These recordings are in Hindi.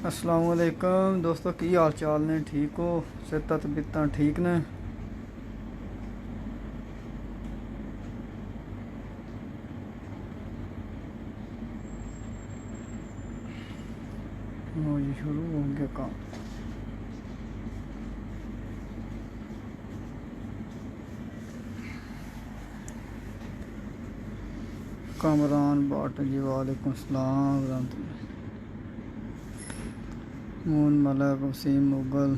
अस्सलाम वालेकुम दोस्तों, की हाल चाल ने? ठीक हो? सेहत तबीयत ठीक ने? हाँ जी, शुरू हो गया काम। कामरान बाट जी वालेकुम सलाम रहमतुल्लाह। मून मलक वसीम मुगल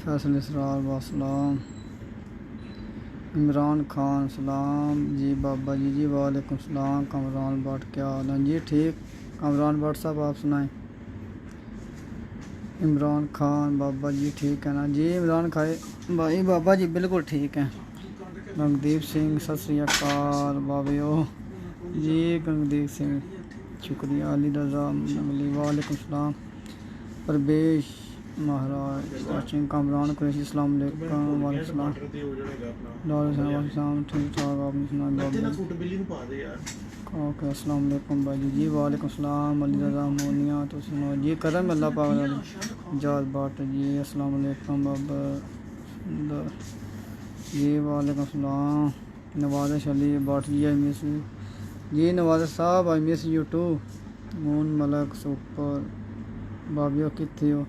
फैसल इसरार वासलाम। इमरान खान सलाम जी। बाबा जी जी वालेकुम सलाम। कामरान बाट क्या हाल है जी? ठीक। कामरान बाट साहब आप सुनाएं। इमरान खान बाबा जी ठीक है ना जी? इमरान खाए भाई बाबा जी बिल्कुल ठीक हैं। गंगदीप सिंह सत श्री अकाल बाबियो जी। गंगदीप सिंह शुक्रिया। अली रजा मली वालेकुम सलाम। परवेश महाराज वाचिंग। कामरान कुरैशी अस्सलाम वालेकुम। वालेकुम सलाम। लाल सलाम ठीक ठाक। आपने सुना बाबा? ओके अस्सलाम वालेकुम भाई जी। वालेकुम सलाम। अली रजा मोनिया तो सुनो जी। करम अल्लाह पाक जात बाट जी। अस्सलाम वालेकुम बाबा जी। वालेकुम सलाम। नवाज़ अली बाट जी। आई मिस जी। नवाज़ साहब आई मिस यू टू। मून मलक सुपर बाबियो किथे हो?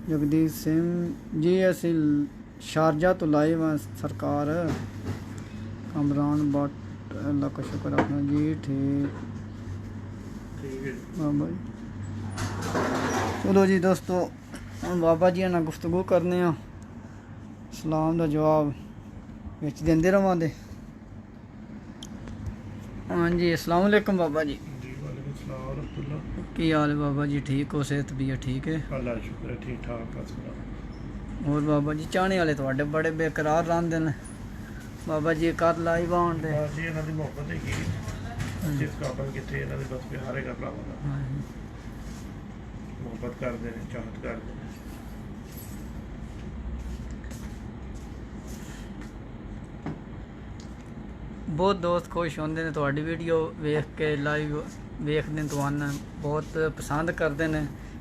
जगदीश सिंह जी असी शारजा तो लाइव हैं सरकार। कमरान बाट अल्लाह का शुक्र रखना जी। ठीक बाबा जी। चलो जी दोस्तों, हम बाबा जी ना गुफ्तगू करने हैं। सलाम का जवाब बिच देंदे रवांगे। हाँ जी अस्सलाम वालेकुम बाबा जी। की हाल है बाबा जी? ठीक हो? सेहत भी है ठीक है? अल्लाह दा शुक्र है ठीक ठाक। और बाबा जी चाहने वाले थोड़े बड़े बेकरार रहिंदे ने। बाबा जी कद लाइव आउण दे जी इन्हां दी मोहब्बत है जिस काबल किथे इन्हां दे बस प्यार है भरावां दा। मोहब्बत करदे ने, चाहत करदे ने। बहुत दोस्त खुश होंदे ने तुहाडी वीडियो वेख के। लाइव वेखदे तुहानू बहुत पसंद करदे ने।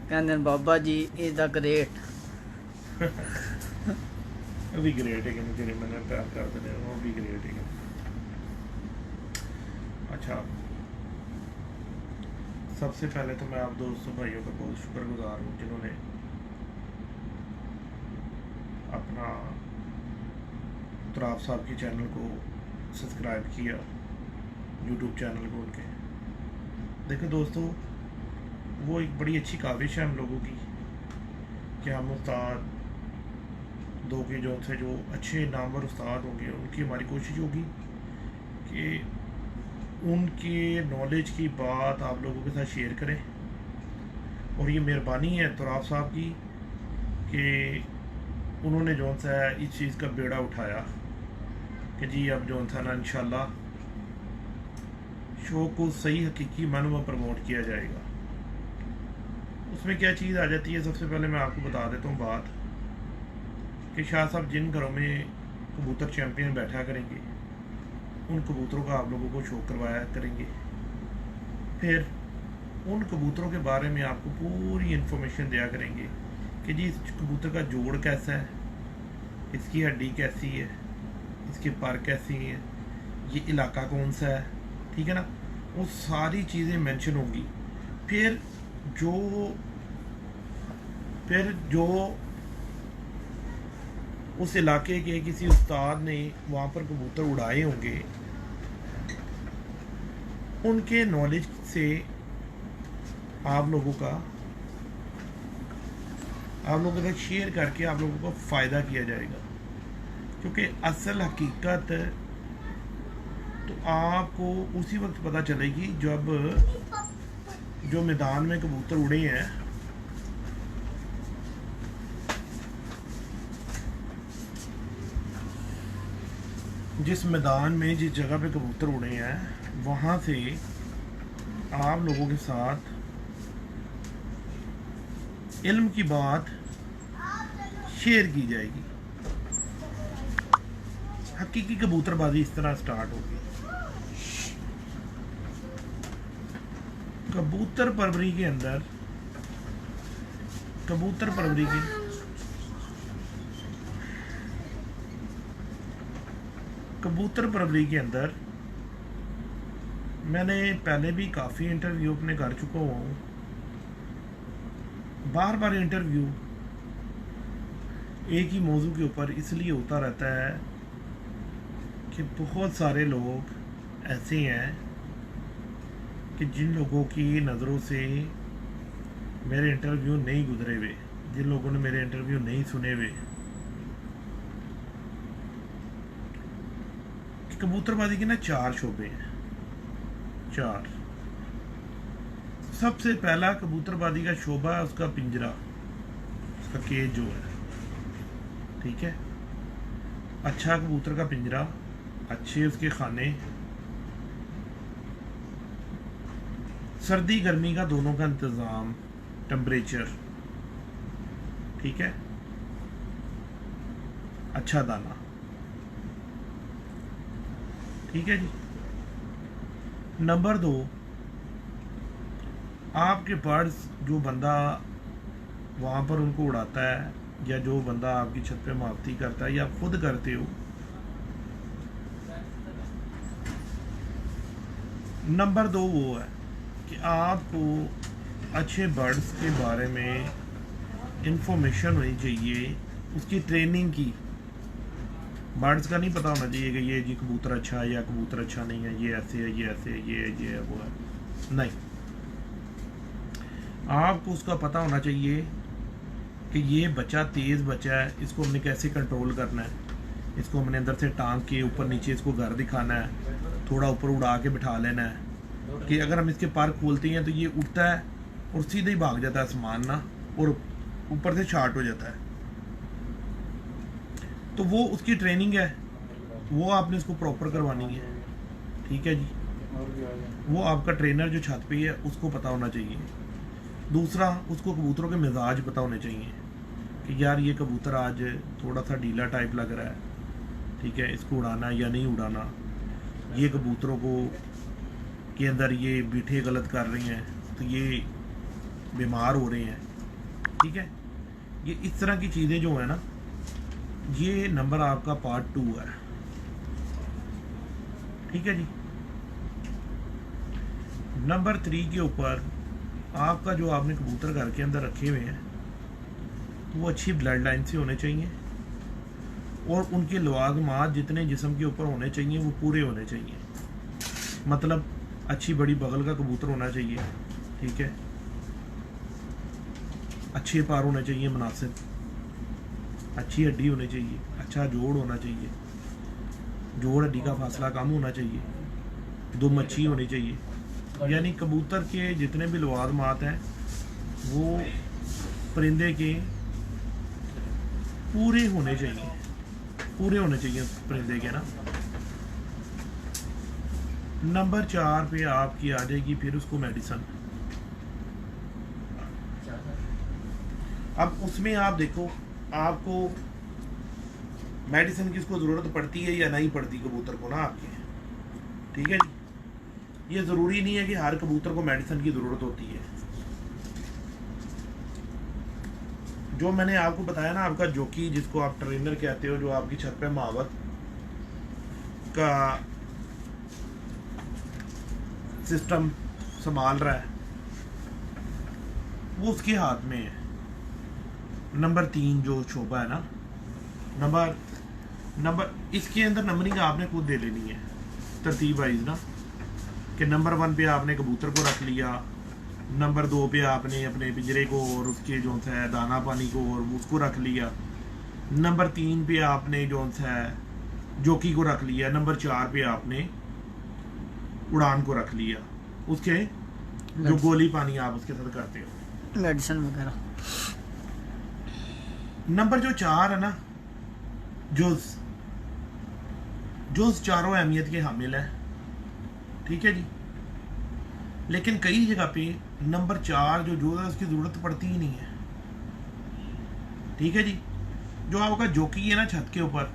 कहंदे ने बाबा जी इज़ द ग्रेट। वो भी ग्रेट है कि जेह्ड़े मैंने प्यार करदे ने वो भी ग्रेट है। अच्छा, सबसे पहले तो मैं आप दोस्तों भाइयों का बहुत शुक्रगुजार हूँ जिन्होंने अपना तुराब साहब के चैनल को सब्सक्राइब किया, यूट्यूब चैनल को उनके। देखो दोस्तों, वो एक बड़ी अच्छी काविश है हम लोगों की कि हम उस्ताद दो के जो से जो अच्छे नामवर उस्ताद होंगे उनकी हमारी कोशिश होगी कि उनके नॉलेज की बात आप लोगों के साथ शेयर करें। और ये मेहरबानी है तुराब साहब की कि उन्होंने जो सा इस चीज़ का बेड़ा उठाया कि जी अब जो था ना इंशाल्लाह शो को सही हकीकी मन में प्रमोट किया जाएगा। उसमें क्या चीज़ आ जाती है, सबसे पहले मैं आपको बता देता हूँ बात कि शाह साहब जिन घरों में कबूतर चैम्पियन बैठा करेंगे उन कबूतरों का आप लोगों को शो करवाया करेंगे। फिर उन कबूतरों के बारे में आपको पूरी इन्फॉर्मेशन दिया करेंगे कि जी इस कबूतर का जोड़ कैसा है, इसकी हड्डी कैसी है, इसके पर कैसी हैं, ये इलाका कौन सा है, ठीक है ना। वो सारी चीज़ें मेंशन होंगी। फिर जो उस इलाके के किसी उस्ताद ने वहाँ पर कबूतर उड़ाए होंगे उनके नॉलेज से आप लोगों के साथ शेयर करके आप लोगों को फ़ायदा किया जाएगा। क्योंकि असल हकीकत तो आपको उसी वक्त पता चलेगी जब जो मैदान में कबूतर उड़े हैं जिस मैदान में जिस जगह पे कबूतर उड़े हैं वहाँ से आप लोगों के साथ इल्म की बात शेयर की जाएगी। हकीकी कबूतरबाजी इस तरह स्टार्ट होगी। कबूतर परवरी के अंदर कबूतर परवरी की के अंदर मैंने पहले भी काफ़ी इंटरव्यू अपने कर चुका हूँ। बार बार इंटरव्यू एक ही मौजू के ऊपर इसलिए होता रहता है कि बहुत सारे लोग ऐसे हैं कि जिन लोगों की नज़रों से मेरे इंटरव्यू नहीं गुजरे हुए, जिन लोगों ने मेरे इंटरव्यू नहीं सुने हुए, कबूतरबाजी के ना 4 शोबे हैं। 4 सबसे पहला कबूतरबाजी का शोबा है उसका पिंजरा, उसका केज जो है, ठीक है। अच्छा कबूतर का पिंजरा, अच्छे उसके खाने, सर्दी गर्मी का दोनों का इंतज़ाम, टेम्परेचर, ठीक है, अच्छा दाना, ठीक है जी। नंबर 2, आपके बर्ड्स जो बंदा वहाँ पर उनको उड़ाता है या जो बंदा आपकी छत पे माफती करता है या खुद करते हो, नंबर 2 वो है कि आपको अच्छे बर्ड्स के बारे में इंफॉर्मेशन होनी चाहिए, उसकी ट्रेनिंग की। बर्ड्स का नहीं पता होना चाहिए कि ये जी कबूतर अच्छा है या कबूतर अच्छा नहीं है, ये ऐसे है, ये ऐसे है, ये है, वो है। नहीं, आपको उसका पता होना चाहिए कि ये बच्चा तेज़ बच्चा है, इसको हमने कैसे कंट्रोल करना है, इसको हमने अंदर से टांग के ऊपर नीचे इसको घर दिखाना है, थोड़ा ऊपर उड़ा के बिठा लेना है कि अगर हम इसके पर खोलते हैं तो ये उठता है और सीधे ही भाग जाता है आसमान ना, और ऊपर से शार्ट हो जाता है। तो वो उसकी ट्रेनिंग है, वो आपने उसको प्रॉपर करवानी है, ठीक है जी। वो आपका ट्रेनर जो छत पे है उसको पता होना चाहिए। दूसरा, उसको कबूतरों के मिजाज पता होने चाहिए कि यार ये कबूतर आज थोड़ा सा ढीला टाइप लग रहा है, ठीक है, इसको उड़ाना या नहीं उड़ाना। ये कबूतरों को के अंदर ये बीठे गलत कर रही हैं तो ये बीमार हो रहे हैं, ठीक है। ये इस तरह की चीज़ें जो है ना, ये नंबर आपका पार्ट 2 है, ठीक है जी। नंबर 3 के ऊपर आपका जो आपने कबूतर घर के अंदर रखे हुए हैं वो अच्छी ब्लड लाइन से होने चाहिए और उनके लवाजमात जितने जिस्म के ऊपर होने चाहिए वो पूरे होने चाहिए। मतलब अच्छी बड़ी बगल का कबूतर होना चाहिए, ठीक है, अच्छे पार होने चाहिए मुनासिब, अच्छी हड्डी होनी चाहिए, अच्छा जोड़ होना चाहिए, जोड़ हड्डी का फासला कम होना चाहिए, 2 मच्छी होनी चाहिए। यानी कबूतर के जितने भी लवाजमात हैं वो परिंदे के पूरे होने चाहिए, पूरे होने चाहिए परिंदे के ना। नंबर 4 पे आपकी आ जाएगी फिर उसको मेडिसिन। अब उसमें आप देखो आपको मेडिसिन की उसको ज़रूरत पड़ती है या नहीं पड़ती कबूतर को ना आपके, ठीक है जी। ये ज़रूरी नहीं है कि हर कबूतर को मेडिसिन की ज़रूरत होती है। जो मैंने आपको बताया ना, आपका जोकी जिसको आप ट्रेनर कहते हो, जो आपकी छत पे महावत का सिस्टम संभाल रहा है, वो उसके हाथ में है। नंबर 3 जो शोभा है ना, नंबर इसके अंदर नंबरिंग आपने खुद दे लेनी है तरतीब वाइज ना, कि नंबर 1 पे आपने कबूतर को रख लिया, नंबर 2 पे आपने अपने पिंजरे को और उसके जो है दाना पानी को और उसको रख लिया, नंबर 3 पे आपने जो है जोकी को रख लिया, नंबर 4 पे आपने उड़ान को रख लिया, उसके जो गोली पानी आप उसके साथ करते हो, मेडिसिन वगैरह। नंबर जो 4 है ना, जो चारों अहमियत के हामिल है, ठीक है जी। लेकिन कई जगह पे नंबर 4 जो है उसकी ज़रूरत पड़ती ही नहीं है, ठीक है जी। जो आपका जोकी है ना छत के ऊपर,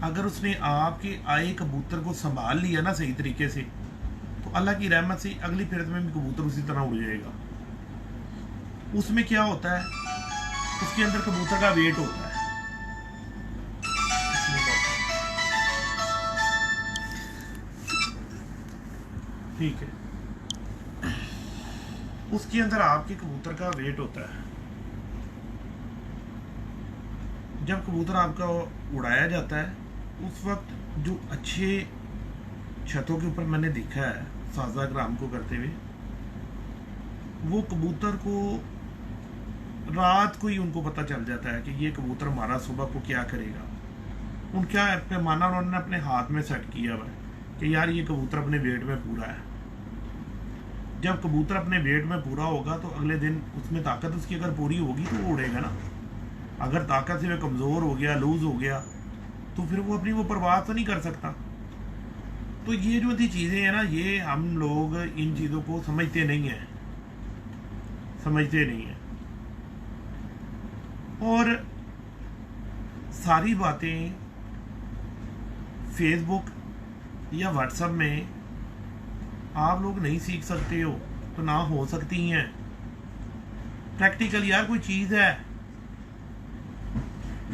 अगर उसने आपके आए कबूतर को संभाल लिया ना सही तरीके से, तो अल्लाह की रहमत से अगली फिरत में भी कबूतर उसी तरह उड़ जाएगा। उसमें क्या होता है उसके अंदर कबूतर का वेट होता है। ठीक है, उसके अंदर आपके कबूतर का वेट होता है। जब कबूतर आपका उड़ाया जाता है उस वक्त जो अच्छे छतों के ऊपर मैंने देखा है साजा ग्राम को करते हुए, वो कबूतर को रात को ही उनको पता चल जाता है कि ये कबूतर हमारा सुबह को क्या करेगा। उनका पैमाना उन्होंने अपने हाथ में सेट किया हुआ है कि यार ये कबूतर अपने वेट में पूरा है। जब कबूतर अपने वेट में पूरा होगा तो अगले दिन उसमें ताकत उसकी अगर पूरी होगी तो वो उड़ेगा ना। अगर ताकत से वो कमज़ोर हो गया, लूज हो गया, तो फिर वो अपनी वो परवाह तो नहीं कर सकता। तो ये जो थी चीज़ें हैं ना, ये हम लोग इन चीज़ों को समझते नहीं हैं, समझते नहीं हैं। और सारी बातें फेसबुक या व्हाट्सएप में आप लोग नहीं सीख सकते हो तो ना हो सकती हैं। प्रैक्टिकल यार कोई चीज़ है,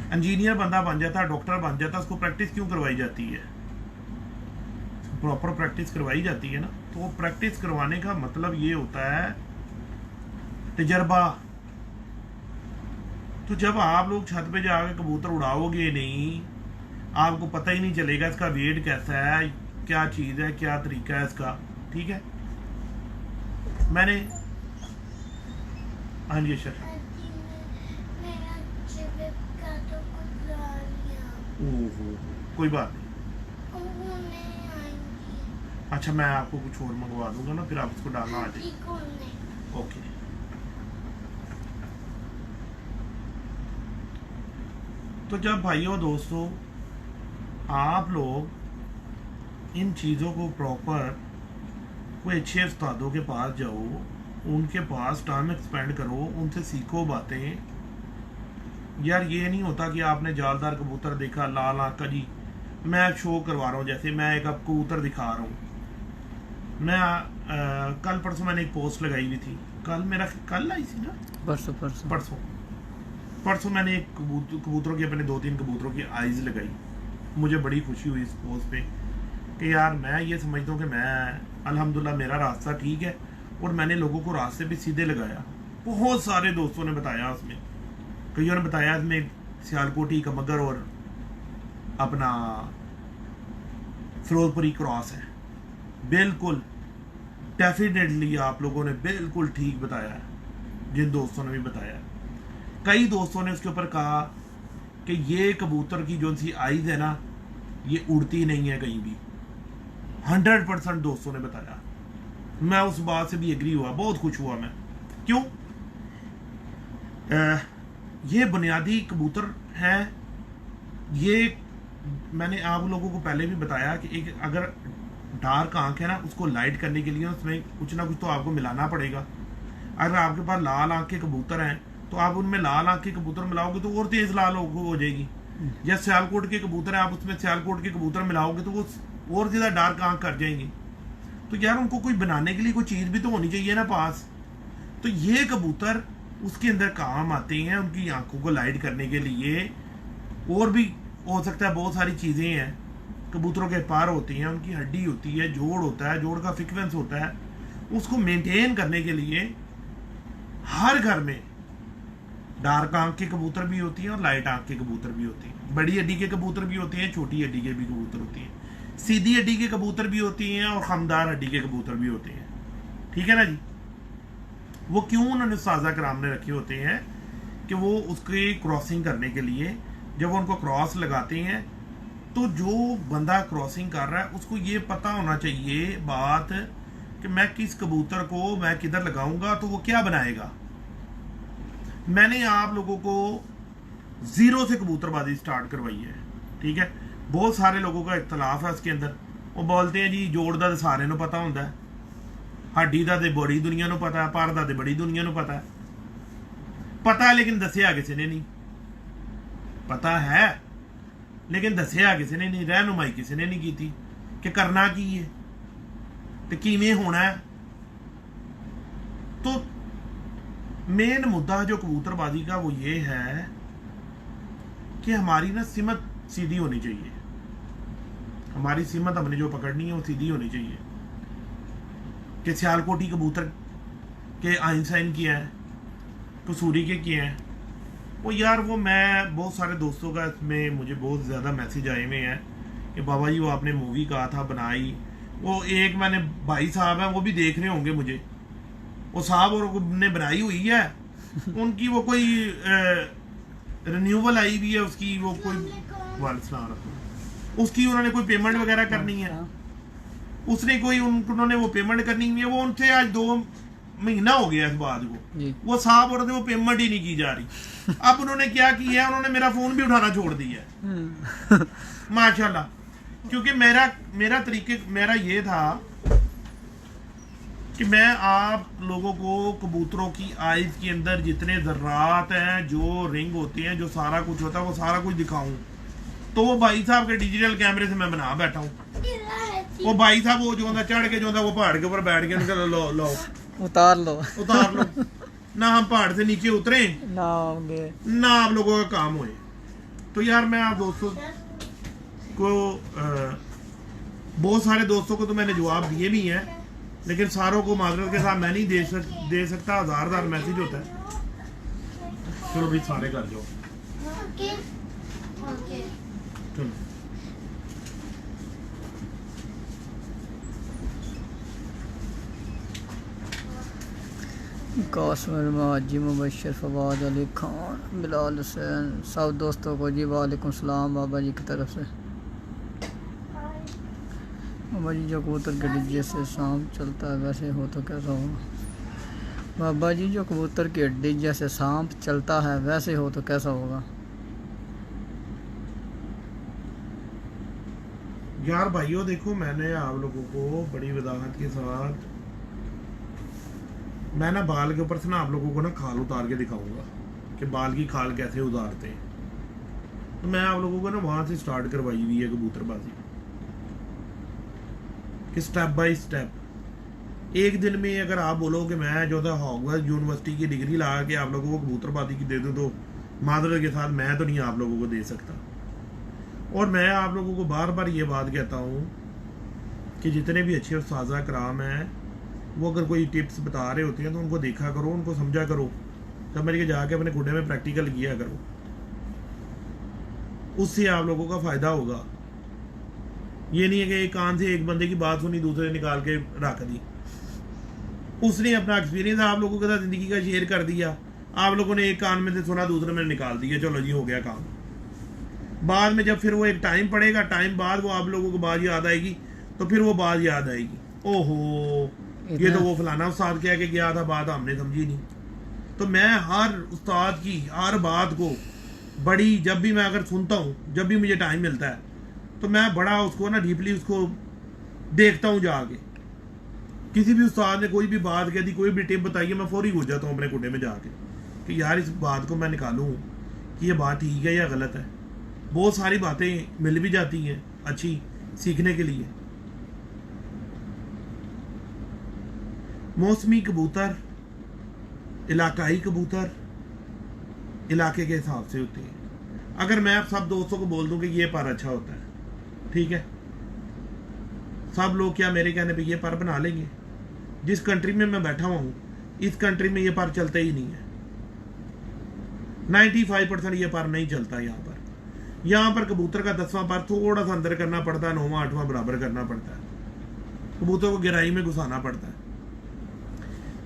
इंजीनियर बंदा बन जाता, डॉक्टर बन जाता, उसको प्रैक्टिस क्यों करवाई जाती है? प्रॉपर प्रैक्टिस करवाई जाती है ना। तो प्रैक्टिस करवाने का मतलब ये होता है तजर्बा। तो जब आप लोग छत पे जाकर कबूतर उड़ाओगे नहीं, आपको पता ही नहीं चलेगा इसका वेट कैसा है, क्या चीज़ है, क्या तरीका है इसका। ठीक है, मैंने हाँ जी सर, ओहो कोई बात नहीं। अच्छा मैं आपको कुछ और मंगवा दूंगा ना, फिर आप उसको डालना आ जाए। ओके, तो जब भाइयों दोस्तों आप लोग इन चीज़ों को प्रॉपर कोई अच्छे उस्तादों के पास जाओ, उनके पास टाइम एक्सपेंड करो, उनसे सीखो बातें। यार ये नहीं होता कि आपने जालदार कबूतर देखा लाल आँख का, जी मैं शो करवा रहा हूँ, जैसे मैं एक अब कबूतर दिखा रहा हूँ। मैं कल परसों मैंने एक पोस्ट लगाई हुई थी, कल आई थी ना, परसों मैंने एक कबूतरों की, अपने 2-3 कबूतरों की आइज़ लगाई। मुझे बड़ी खुशी हुई इस पोस्ट पे कि यार मैं ये समझता हूँ कि मैं अल्हम्दुलिल्लाह मेरा रास्ता ठीक है, और मैंने लोगों को रास्ते भी सीधे लगाया। बहुत सारे दोस्तों ने बताया, उसमें कईयों ने बताया इसमें सियालकोटी का मगर और अपना फिरोजपुरी क्रॉस है। बिल्कुल डेफिनेटली आप लोगों ने बिल्कुल ठीक बताया है, जिन दोस्तों ने भी बताया। कई दोस्तों ने उसके ऊपर कहा कि ये कबूतर की जो सी आइज़ है ना, ये उड़ती नहीं है कहीं भी। 100% दोस्तों ने बताया। मैं उस बात से भी एग्री हुआ, बहुत खुश हुआ मैं। क्यों? ये बुनियादी कबूतर हैं। ये मैंने आप लोगों को पहले भी बताया कि एक अगर डार्क आंख है ना, उसको लाइट करने के लिए उसमें कुछ ना कुछ तो आपको मिलाना पड़ेगा। अगर आपके पास लाल आंख के कबूतर हैं तो आप उनमें लाल आंख के कबूतर मिलाओगे तो और तेज लाल हो जाएगी। या सियालकोट के कबूतर है, आप उसमें सियालकोट के कबूतर मिलाओगे तो वो और ज़्यादा डार्क आंख कर जाएंगे। तो यार उनको कोई बनाने के लिए कोई चीज़ भी तो होनी चाहिए ना पास। तो ये कबूतर उसके अंदर काम आते हैं, उनकी आंखों को लाइट करने के लिए। और भी हो सकता है, बहुत सारी चीज़ें हैं। कबूतरों के पार होती हैं, उनकी हड्डी होती है, जोड़ होता है, जोड़ का फ्रीक्वेंस होता है। उसको मेंटेन करने के लिए हर घर में डार्क आंख के कबूतर भी होती हैं और लाइट आंख के कबूतर भी होती हैं। बड़ी हड्डी के कबूतर भी होते हैं, छोटी हड्डी के भी कबूतर होती हैं। सीधी हड्डी के कबूतर भी होती हैं और खमदार हड्डी के कबूतर भी होते हैं। ठीक है ना जी। वो क्यों उन्होंने साजा कराम ने रखे होते हैं कि वो उसके क्रॉसिंग करने के लिए जब वो उनको क्रॉस लगाते हैं तो जो बंदा क्रॉसिंग कर रहा है उसको ये पता होना चाहिए बात कि मैं किस कबूतर को मैं किधर लगाऊंगा तो वो क्या बनाएगा। मैंने आप लोगों को 0 से कबूतरबाजी स्टार्ट करवाई है। ठीक है, बहुत सारे लोगों का इख्तलाफ है उसके अंदर। वो बोलते हैं जी जोड़ दा सारे नूं पता होंदा है, हड्डी दा ते बड़ी दुनिया नूं पता है, पर दा ते बड़ी दुनिया नूं पता है लेकिन दसिया किसी ने नहीं। पता है लेकिन दसिया किसी ने नहीं, रहनुमाई किसी ने नहीं की कि करना की है तो किवें होना है। तो मेन मुद्दा जो कबूतरबाजी का वो ये है कि हमारी ना सिमत सीधी होनी चाहिए। हमारी सिमत हमने जो पकड़नी है वो सीधी होनी चाहिए। कि सियालकोटी कबूतर के आइंस्टाइन किए हैं, कसूरी के किए हैं, वो यार वो मैं बहुत सारे दोस्तों का इसमें मुझे बहुत ज़्यादा मैसेज आए हुए हैं कि बाबा जी वो आपने मूवी कहा था बनाई, वो एक मैंने भाई साहब हैं वो भी देख रहे होंगे मुझे, वो साहब और ने बनाई हुई है उनकी वो कोई रिन्यूअल आई हुई है उसकी, वो कोई उसकी उन्होंने कोई पेमेंट वगैरह करनी है, उसने कोई उन्होंने वो पेमेंट करनी हुई है, वो उनसे आज 2 महीना हो गया इस बात को, वो साहब और वो पेमेंट ही नहीं की जा रही। अब उन्होंने क्या किया है, उन्होंने मेरा फोन भी उठाना छोड़ दिया है माशाल्लाह, क्योंकि मेरा तरीके मेरा ये था कि मैं आप लोगों को कबूतरों की आइज के अंदर जितने जर्रात हैं, जो रिंग होती हैं, जो सारा कुछ होता है, वो सारा कुछ दिखाऊं। तो वो भाई साहब के डिजिटल कैमरे से मैं बना बैठा हूँ। वो भाई साहब वो जो चढ़ के जो वो पहाड़ के ऊपर बैठ के उनका लो उतार लो ना हम पहाड़ से नीचे उतरे ना आप लोगों का काम होए। तो यार मैं आप दोस्तों को बहुत सारे दोस्तों को तो मैंने जवाब दिए भी हैं, लेकिन सारों को माजरत के साथ मैं नहीं दे सकता। हजार मैसेज होता है। चलो भी सारे कर जाओ। चलो कासम हाजी मुबशर फवाद अली खान बिलाल हुसैन सब दोस्तों को जी वालेकुम सलाम बाबा जी की तरफ से। बाबा जी जो कबूतर के डिज्जे से सांप चलता है वैसे हो तो कैसा होगा? बाबा जी जो कबूतर के डिज्जे से सांप चलता है वैसे हो तो कैसा होगा? यार भाइयों देखो, मैंने आप लोगों को बड़ी वजाहत के साथ मैं ना बाल के ऊपर से ना आप लोगों को ना खाल उतार के दिखाऊंगा कि बाल की खाल कैसे उतारते हैं। तो मैं आप लोगों को ना वहां से स्टार्ट करवाई हुई है कबूतरबाजी कि स्टेप बाय स्टेप। एक दिन में अगर आप बोलो कि मैं जो था हॉगवर्ट्स यूनिवर्सिटी की डिग्री लगा के आप लोगों को कबूतरबाजी की दे दूं तो मादरत के साथ मैं तो नहीं आप लोगों को दे सकता। और मैं आप लोगों को बार बार ये बात कहता हूँ कि जितने भी अच्छे उस्ताज़ा कराम हैं वो अगर कोई टिप्स बता रहे होते हैं तो उनको देखा करो, उनको समझा करो, तब मेरे जाके अपने गुड्डे में प्रैक्टिकल किया करो, उससे आप लोगों का फ़ायदा होगा। ये नहीं है कि एक कान से एक बंदे की बात सुनी दूसरे निकाल के रख दी। उसने अपना एक्सपीरियंस आप लोगों के साथ ज़िंदगी का शेयर कर दिया, आप लोगों ने एक कान में से सुना दूसरे में निकाल दिया, चलो जी हो गया काम। बाद में जब फिर वो एक टाइम पड़ेगा, टाइम बाद वो आप लोगों को बात याद आएगी तो फिर वो बात याद आएगी, ओहो ये तो वो फलाना उस्ताद कह के गया था, बात हमने समझी नहीं। तो मैं हर उस्ताद की हर बात को बड़ी, जब भी मैं अगर सुनता हूँ, जब भी मुझे टाइम मिलता है तो मैं बड़ा उसको ना डीपली उसको देखता हूँ जाके। किसी भी उस्ताद ने कोई भी बात कह दी, कोई भी टिप बताई है, मैं फौरी घुस जाता हूँ अपने गुड्डे में जाके कि यार इस बात को मैं निकालूँ कि ये बात ठीक है या गलत है। बहुत सारी बातें मिल भी जाती हैं अच्छी सीखने के लिए। मौसमी कबूतर, इलाकाई कबूतर इलाके के हिसाब से होते हैं। अगर मैं आप सब दोस्तों को बोल दूं कि ये पर अच्छा होता है, ठीक है, सब लोग क्या मेरे कहने पे ये पर बना लेंगे? जिस कंट्री में मैं बैठा हुआ हूँ इस कंट्री में ये पर चलते ही नहीं है। 95% ये पर नहीं चलता। यहाँ पर कबूतर का 10वां पर थोड़ा सा अंदर करना पड़ता है, 9वां 8वां बराबर करना पड़ता है, कबूतर को गहराई में घुसाना पड़ता है।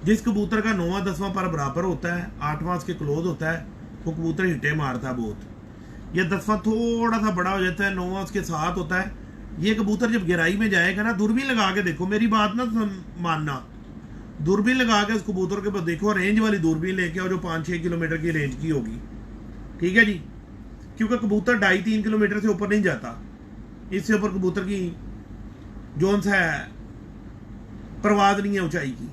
जिस कबूतर का 9वां 10वां पर बराबर होता है, 8वां उसके क्लोज होता है, वो कबूतर हिटे मारता है बहुत। ये 10वां थोड़ा सा बड़ा हो जाता है, 9वां उसके साथ होता है। ये कबूतर जब गहराई में जाएगा ना, दूरबीन लगा के देखो, मेरी बात ना मानना, दूरबीन लगा के उस कबूतर के पास देखो, रेंज वाली दूरबीन लेके आओ जो 5-6 किलोमीटर की रेंज की होगी, ठीक है जी, क्योंकि कबूतर 2.5-3 किलोमीटर से ऊपर नहीं जाता। इससे ऊपर कबूतर की जोन सा है परवाज नहीं है ऊंचाई की।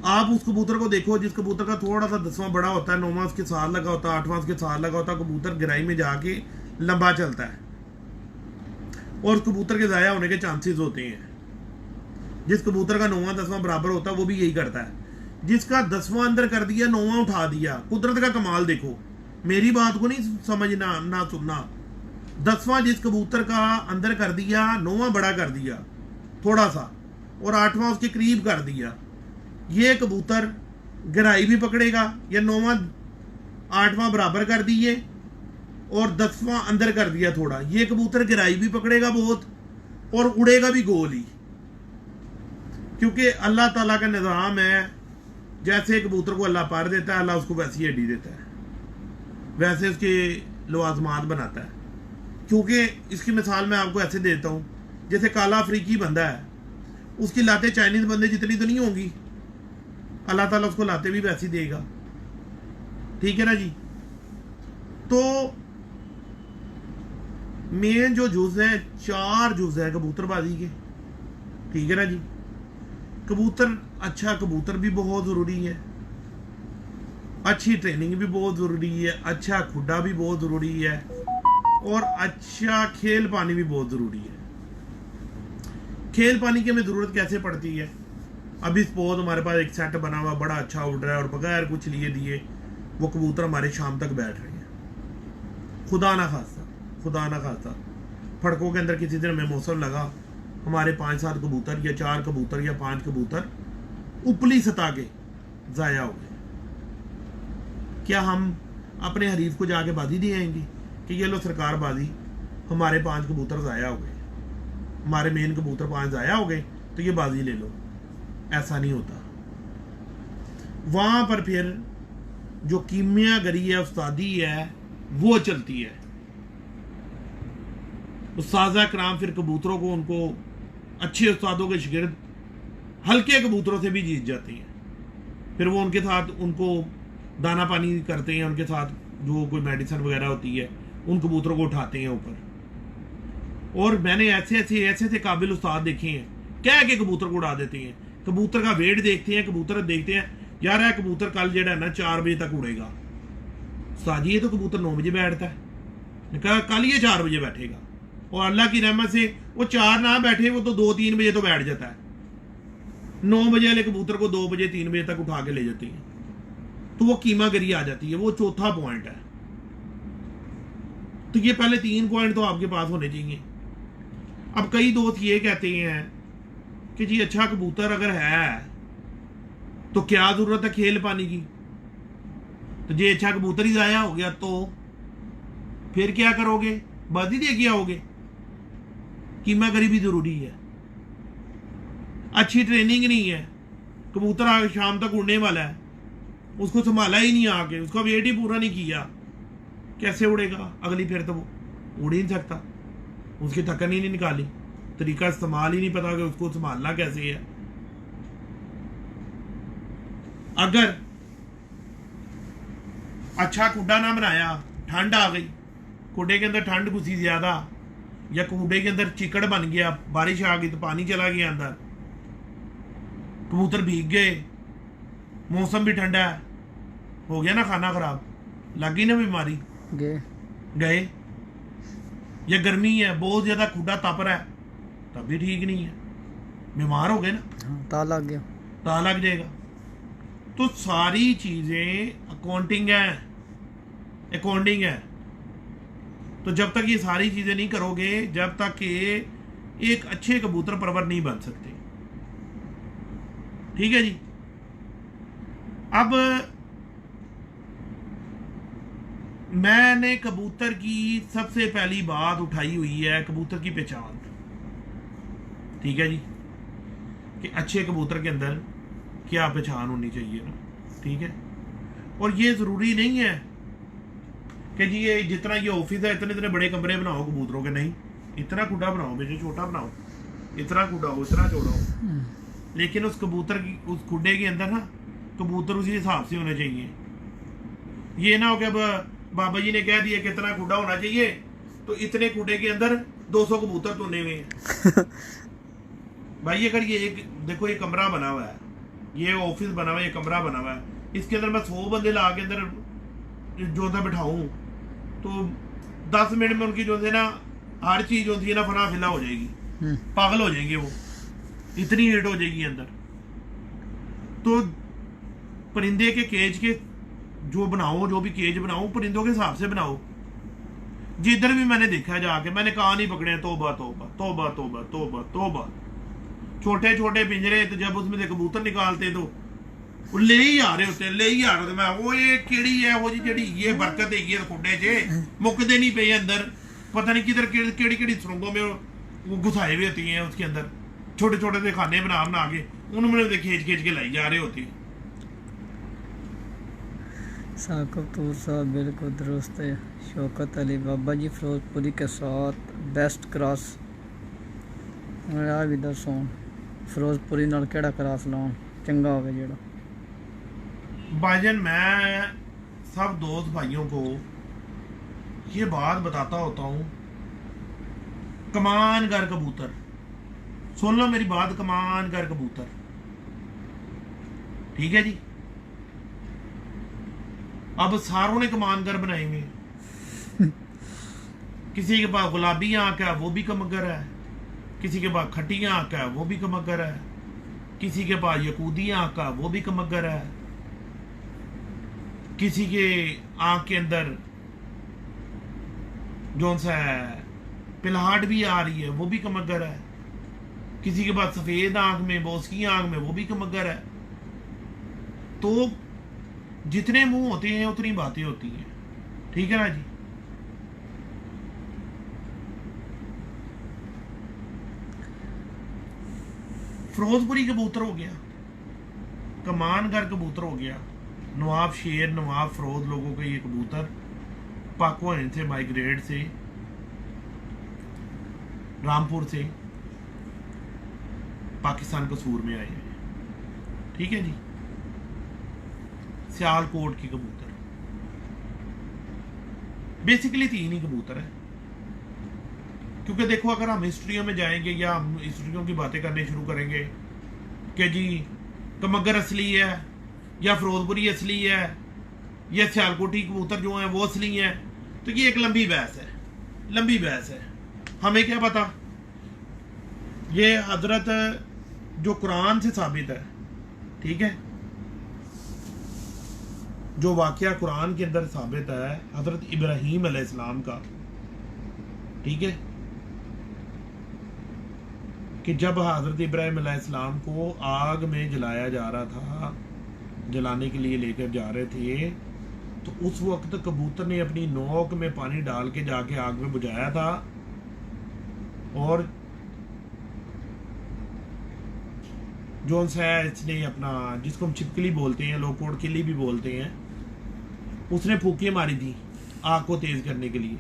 आप उस कबूतर को देखो जिस कबूतर का थोड़ा सा 10वां बड़ा होता है, 9वां उसके साथ लगा होता है, 8वां उसके साथ लगा होता है, कबूतर गहराई में जाके लंबा चलता है और उस कबूतर के ज़ाया होने के चांसेस होते हैं। जिस कबूतर का 9वां 10वां बराबर होता है वो भी यही करता है। जिसका 10वां अंदर कर दिया 9वां उठा दिया। कुदरत का कमाल देखो, मेरी बात को नहीं समझना ना सुनना। 10वां जिस कबूतर का अंदर कर दिया, 9वां बड़ा कर दिया थोड़ा सा, और 8वां उसके करीब कर दिया। ये कबूतर गहराई भी पकड़ेगा, या 9वां 8वां बराबर कर दिए और 10वां अंदर कर दिया थोड़ा, ये कबूतर गहराई भी पकड़ेगा बहुत और उड़ेगा भी गोल ही। क्योंकि अल्लाह ताला का निज़ाम है, जैसे कबूतर को अल्लाह पार देता है, अल्लाह उसको वैसी हड्डी देता है, वैसे उसके लवाजमात बनाता है। क्योंकि इसकी मिसाल मैं आपको ऐसे देता हूँ, जैसे काला अफ्रीकी बंदा है, उसकी लाते चाइनीज बंदे जितनी तो नहीं होंगी, अल्लाह ताला उसको लाते भी वैसी देगा। ठीक है ना जी। तो मेन जो जुज है, 4 जुज है कबूतरबाजी के। ठीक है ना जी। कबूतर, अच्छा कबूतर भी बहुत ज़रूरी है, अच्छी ट्रेनिंग भी बहुत ज़रूरी है, अच्छा खुडा भी बहुत ज़रूरी है, और अच्छा खेल पानी भी बहुत ज़रूरी है। खेल पानी की हमें ज़रूरत कैसे पड़ती है? अभी सपोज हमारे पास एक सेट बना हुआ बड़ा अच्छा उड़ रहा है और बगैर कुछ लिए दिए वो कबूतर हमारे शाम तक बैठ रहे हैं। खुदा ना खासा फड़कों के अंदर किसी दिन हमें मौसम लगा, हमारे 5-7 कबूतर या 4 कबूतर या 5 कबूतर उपली सतह के ज़ाया हो गए। क्या हम अपने हरीफ को जाके बाजी दे आएंगे कि ये लो सरकार बाजी, हमारे 5 कबूतर ज़ाया हो गए, हमारे मेन कबूतर 5 ज़ाया हो गए तो ये बाजी ले लो? ऐसा नहीं होता। वहां पर फिर जो कीमियागरी है, उस्तादी है, वो चलती है। उस्ताज़ा कराम फिर कबूतरों को, उनको अच्छे उस्तादों के शिगिर्द हल्के कबूतरों से भी जीत जाते हैं। फिर वो उनके साथ उनको दाना पानी करते हैं, उनके साथ जो कोई मेडिसिन वगैरह होती है, उन कबूतरों को उठाते हैं ऊपर। और मैंने ऐसे काबिल उस्ताद देखे हैं, क्या के कबूतर को उड़ा देते हैं। कबूतर का वेट देखते हैं, कबूतर देखते हैं, यार है कबूतर कल जो है ना 4 बजे तक उड़ेगा। उस्ताद जी ये तो कबूतर 9 बजे बैठता है। कहा कल ये 4 बजे बैठेगा, और अल्लाह की रहमत से वो 4 ना बैठे, वो तो 2-3 बजे तो बैठ जाता है। 9 बजे वाले कबूतर को 2 बजे 3 बजे तक उठा के ले जाती है, तो वो कीमागरी आ जाती है। वो चौथा पॉइंट है। तो ये पहले 3 पॉइंट तो आपके पास होने चाहिए। अब कई दोस्त ये कहते हैं कि जी अच्छा कबूतर अगर है तो क्या जरूरत है खेल पानी की, तो जे अच्छा कबूतर ही ज़ाया हो गया तो फिर क्या करोगे? बाजी दे के आओगे? कीमागरी भी जरूरी है, अच्छी ट्रेनिंग नहीं है। कबूतर आगे शाम तक उड़ने वाला है, उसको संभाला ही नहीं, आके उसका वेट ही पूरा नहीं किया, कैसे उड़ेगा? अगली फिर तो वो उड़ ही नहीं सकता, उसकी थकन ही नहीं निकाली, तरीका इस्तेमाल ही नहीं पता कि उसको संभालना कैसे है। अगर अच्छा कुड्डा ना बनाया, ठंड आ गई, कुड्डे के अंदर ठंड घुसी ज्यादा, या कुड्डे के अंदर चिकड़ बन गया, बारिश आ गई तो पानी चला गया अंदर, कबूतर भीग गए, मौसम भी ठंडा है, हो गया ना खाना खराब, लग गई ना बीमारी, गए। या गर्मी है बहुत ज्यादा, खुदा तप रहा है, तब भी ठीक नहीं है, बीमार हो गए ना, ताला लग गया, ताला लग जाएगा। तो सारी चीजें अकाउंटिंग है। तो जब तक ये सारी चीजें नहीं करोगे, जब तक ये एक अच्छे कबूतर परवर नहीं बन सकते। ठीक है जी। अब मैंने कबूतर की सबसे पहली बात उठाई हुई है कबूतर की पहचान। ठीक है जी, कि अच्छे कबूतर के अंदर क्या पहचान होनी चाहिए ना। ठीक है। और ये जरूरी नहीं है कि जी ये जितना ये ऑफिस है इतने बड़े कमरे बनाओ कबूतरों के, नहीं, इतना खुडा बनाओ, बेटे छोटा बनाओ, इतना खुडा हो, इतना चौड़ा हो, लेकिन उस कबूतर की उस खुडे के अंदर ना कबूतर उसी हिसाब से होने चाहिए। ये ना हो कि अब बाबा जी ने कह दिया कि इतना खुडा होना चाहिए तो इतने खुडे के अंदर 200 कबूतर तुने हुए हैं। भाई अगर ये एक देखो, ये कमरा बना हुआ है, ये ऑफिस बना हुआ है, ये कमरा बना हुआ है, इसके अंदर मैं 100 बंदे ला के अंदर जो था बिठाऊं तो 10 मिनट में उनकी जो है ना हर चीज होती है ना फना फिला हो जाएगी, पागल हो जाएंगे, वो इतनी हीट हो जाएगी अंदर। तो परिंदे के केज के जो बनाओ, जो भी केज बनाओ परिंदों के हिसाब से बनाओ। जिधर भी मैंने देखा जाके, मैंने कहा नहीं पकड़े, तौबा तौबा तौबा तौबा तौबा तौबा। छोटे छोटे पिंजरे, तो जब उसमें से कबूतर निकालते तो वो ले ही आ रहे होते, ले ही आ रहे होते। मैं वो ये केड़ी है वो जी जेड़ी ये बरकत है ये खुडे चे मुकदे नहीं पे अंदर, पता नहीं किधर केड़ी केड़ी सुरंगों में वो घुसाए हुए होती हैं उसके अंदर, छोटे छोटे से खाने बना बना के उन्होंने खींच खींच के लाई जा रहे होते हैं। साकिब तूर साहब बिल्कुल दुरुस्त है। शौकत अली बाबा जी फिरोजपुरी के साथ बेस्ट क्रॉस आ भी दसो फिरोजपुरी नाल केड़ा क्रॉस लाऊं चंगा होवे जेड़ा। भाईजान मैं सब दोस्त भाइयों को ये बात बताता होता हूँ, कमान कर कबूतर, सुन लो मेरी बात, कमान कर कबूतर, ठीक है जी। अब सारों ने कमान कर बनाए हुए, किसी के पास गुलाबी आंख है वो भी कमगर है, किसी के पास खट्टी आंख है वो भी कमगर है, किसी के पास यकूदी आंख है वो भी कमगर है, किसी के आंख के अंदर जो सा पिलहाट भी आ रही है वो भी कमगर है, किसी के पास सफेद आंख में, बोसकी आंख में वो भी कमगर है। तो जितने मुंह होते हैं उतनी बातें होती हैं, ठीक है ना जी। फिरोजपुरी कबूतर हो गया, कमानगर कबूतर हो गया, नवाब शेर, नवाब फिरोज लोगों के ये कबूतर पाकवान से माइग्रेट से रामपुर से पाकिस्तान कसूर में आए हैं, ठीक है जी। सियालकोट की कबूतर बेसिकली 3 ही कबूतर है, क्योंकि देखो अगर हम हिस्ट्रियों में जाएंगे या हम हिस्ट्रियों की बातें करने शुरू करेंगे कि जी कमगर असली है या फिरोजपुरी असली है या सियालकोटी कबूतर जो है वो असली है, तो ये एक लंबी बहस है, लंबी बहस है। हमें क्या पता, ये हजरत जो कुरान से साबित है, ठीक है, जो वाकया कुरान के अंदर साबित है हजरत इब्राहीम अलैहिस्सलाम का, ठीक है, कि जब हजरत इब्राहीम अलैहिस्सलाम को आग में जलाया जा रहा था, जलाने के लिए लेकर जा रहे थे, तो उस वक्त कबूतर ने अपनी नोक में पानी डाल के जाके आग में बुझाया था, और जोन सा है इसने अपना, जिसको हम छिपकली बोलते हैं, लोग कोड़किली भी बोलते हैं, उसने फूके मारी थी आग को तेज करने के लिए,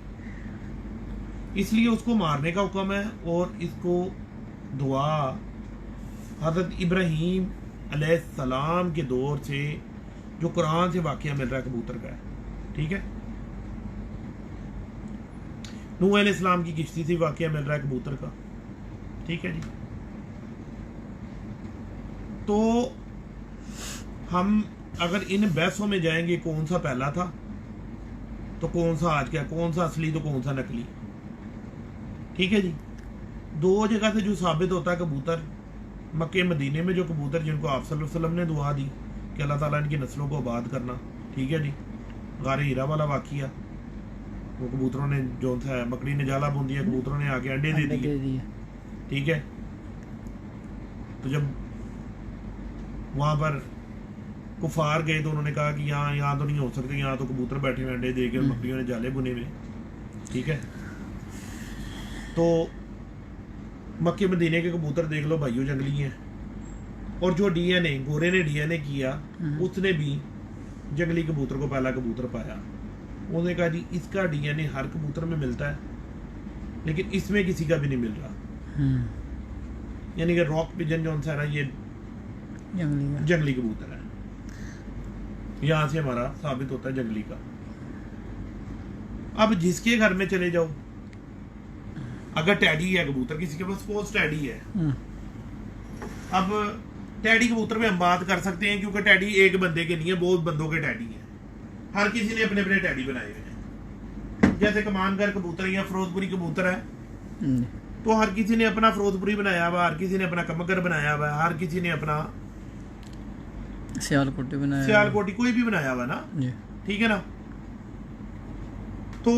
इसलिए उसको मारने का हुक्म है। और इसको दुआ हजरत इब्राहीम अलैहिस्सलाम के दौर से जो कुरान से वाकया मिल रहा है कबूतर का है, ठीक है। नूह अलैहिस्सलाम की किश्ती से वाकया मिल रहा है कबूतर का, ठीक है जी। तो हम अगर इन बहसों में जाएंगे कौन सा पहला था तो कौन सा आज क्या, कौन सा असली तो कौन सा नकली, ठीक है जी। 2 जगह से जो साबित होता है कबूतर, मक्के मदीने में जो कबूतर जिनको आप सल्लल्लाहु अलैहि वसल्लम ने दुआ दी कि अल्लाह ताला इनकी नस्लों को आबाद करना, ठीक है जी। गारे हीरा वाला वाकिया, वो कबूतरों ने जो था मकड़ी ने जाला बुन दिया, कबूतरों ने आके अंडे दे दिए, ठीक है। तो जब वहां पर कुफार गए तो उन्होंने कहा कि यहाँ तो नहीं हो सकते, यहाँ तो कबूतर बैठे हुए अंडे दे के, मकड़ियों ने जाले बुने हुए, ठीक है। तो मक्के मदीने के कबूतर देख लो भाइयों, जंगली हैं, और जो डीएनए गोरे ने डीएनए किया उसने भी जंगली कबूतर को पहला कबूतर पाया। उन्होंने कहा जी इसका डीएनए हर कबूतर में मिलता है लेकिन इसमें किसी का भी नहीं मिल रहा, यानी कि रॉक पिजन जो है ना ये जंगली कबूतर है, यहां से हमारा साबित होता है जंगली का। अब जिसके घर में चले जाओ, अगर टैडी है कबूतर, किसी के पास सपोज टैडी है, अब टैडी कबूतर में हम बात कर सकते हैं क्योंकि टैडी एक बंदे के नहीं है, बहुत बंदों के टैडी है, हर किसी ने अपने अपने टैडी बनाए हुए हैं। जैसे कमानगर कबूतर या फिरोजपुरी कबूतर है, तो हर किसी ने अपना फिरोजपुरी बनाया हुआ, हर किसी ने अपना कमगर बनाया हुआ, हर किसी ने अपना सियालकोटी बनाया सियालकोटी कोई भी बनाया हुआ ना, जी। ठीक है ना। तो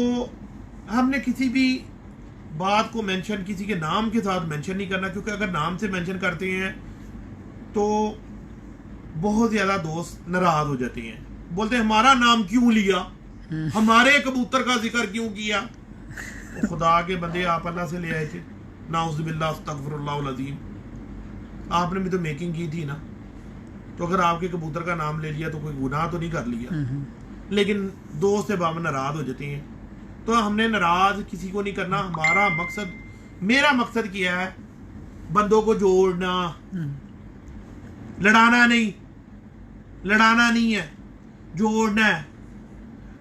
हमने किसी भी बात को मेंशन किसी के नाम के साथ मेंशन नहीं करना, क्योंकि अगर नाम से मेंशन करते हैं तो बहुत ज्यादा दोस्त नाराज हो जाते हैं, बोलते हैं हमारा नाम क्यों लिया, हमारे कबूतर का जिक्र क्यों किया। तो खुदा के बंदे, आप अल्लाह से ले आए थे, नाउज़ुबिल्लाह अस्तगफिरुल्लाह अज़ीम, आपने भी तो मेकिंग की थी ना। तो अगर आपके कबूतर का नाम ले लिया तो कोई गुनाह तो नहीं कर लिया, लेकिन दोस्त से बाब नाराज हो जाते हैं। तो हमने नाराज किसी को नहीं करना। हमारा मकसद, मेरा मकसद क्या है, बंदों को जोड़ना, लड़ाना नहीं, लड़ाना नहीं है, जोड़ना है।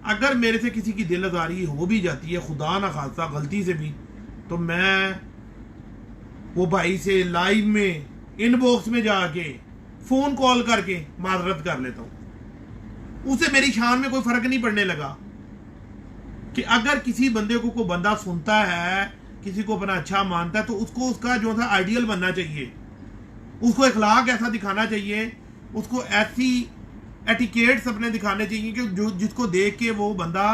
अगर मेरे से किसी की दिल आजारी हो भी जाती है, खुदा ना खास्ता गलती से भी, तो मैं वो भाई से लाइव में इनबॉक्स में जाके फोन कॉल करके माजरत कर लेता हूं। उसे मेरी शान में कोई फर्क नहीं पड़ने लगा कि अगर किसी बंदे को कोई बंदा सुनता है, किसी को अपना अच्छा मानता है, तो उसको उसका जो था आइडियल बनना चाहिए, उसको इखलाक ऐसा दिखाना चाहिए, उसको ऐसी एटिकेट्स अपने दिखाने चाहिए कि जो जिसको देख के वो बंदा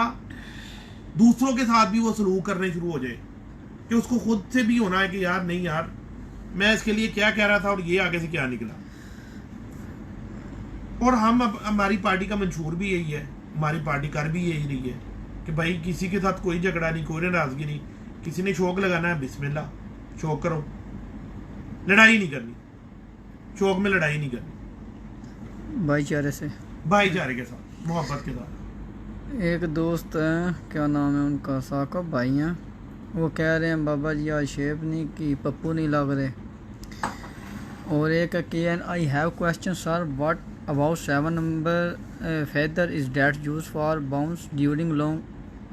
दूसरों के साथ भी वो सलूक करने शुरू हो जाए, कि उसको खुद से भी होना है कि यार नहीं यार, मैं इसके लिए क्या कह रहा था और ये आगे से क्या निकला। और हमारी पार्टी का मंशूर भी यही है, हमारी पार्टी कर भी यही रही है कि भाई किसी के साथ कोई झगड़ा नहीं, कोई नाराजगी नहीं। किसी ने शौक लगाना है, बिस्मिल्लाह, शौक करो, लड़ाई नहीं करनी, शौक में लड़ाई नहीं करनी, भाईचारे से, भाईचारे के साथ, मोहब्बत के साथ। एक दोस्त हैं, क्या नाम है उनका, साकब भाई हैं, वो कह रहे हैं बाबा जी आज शेप नहीं की, पप्पू नहीं लग रहे। और एक can I have question sir, what about 7 number feather is that used for bounce during long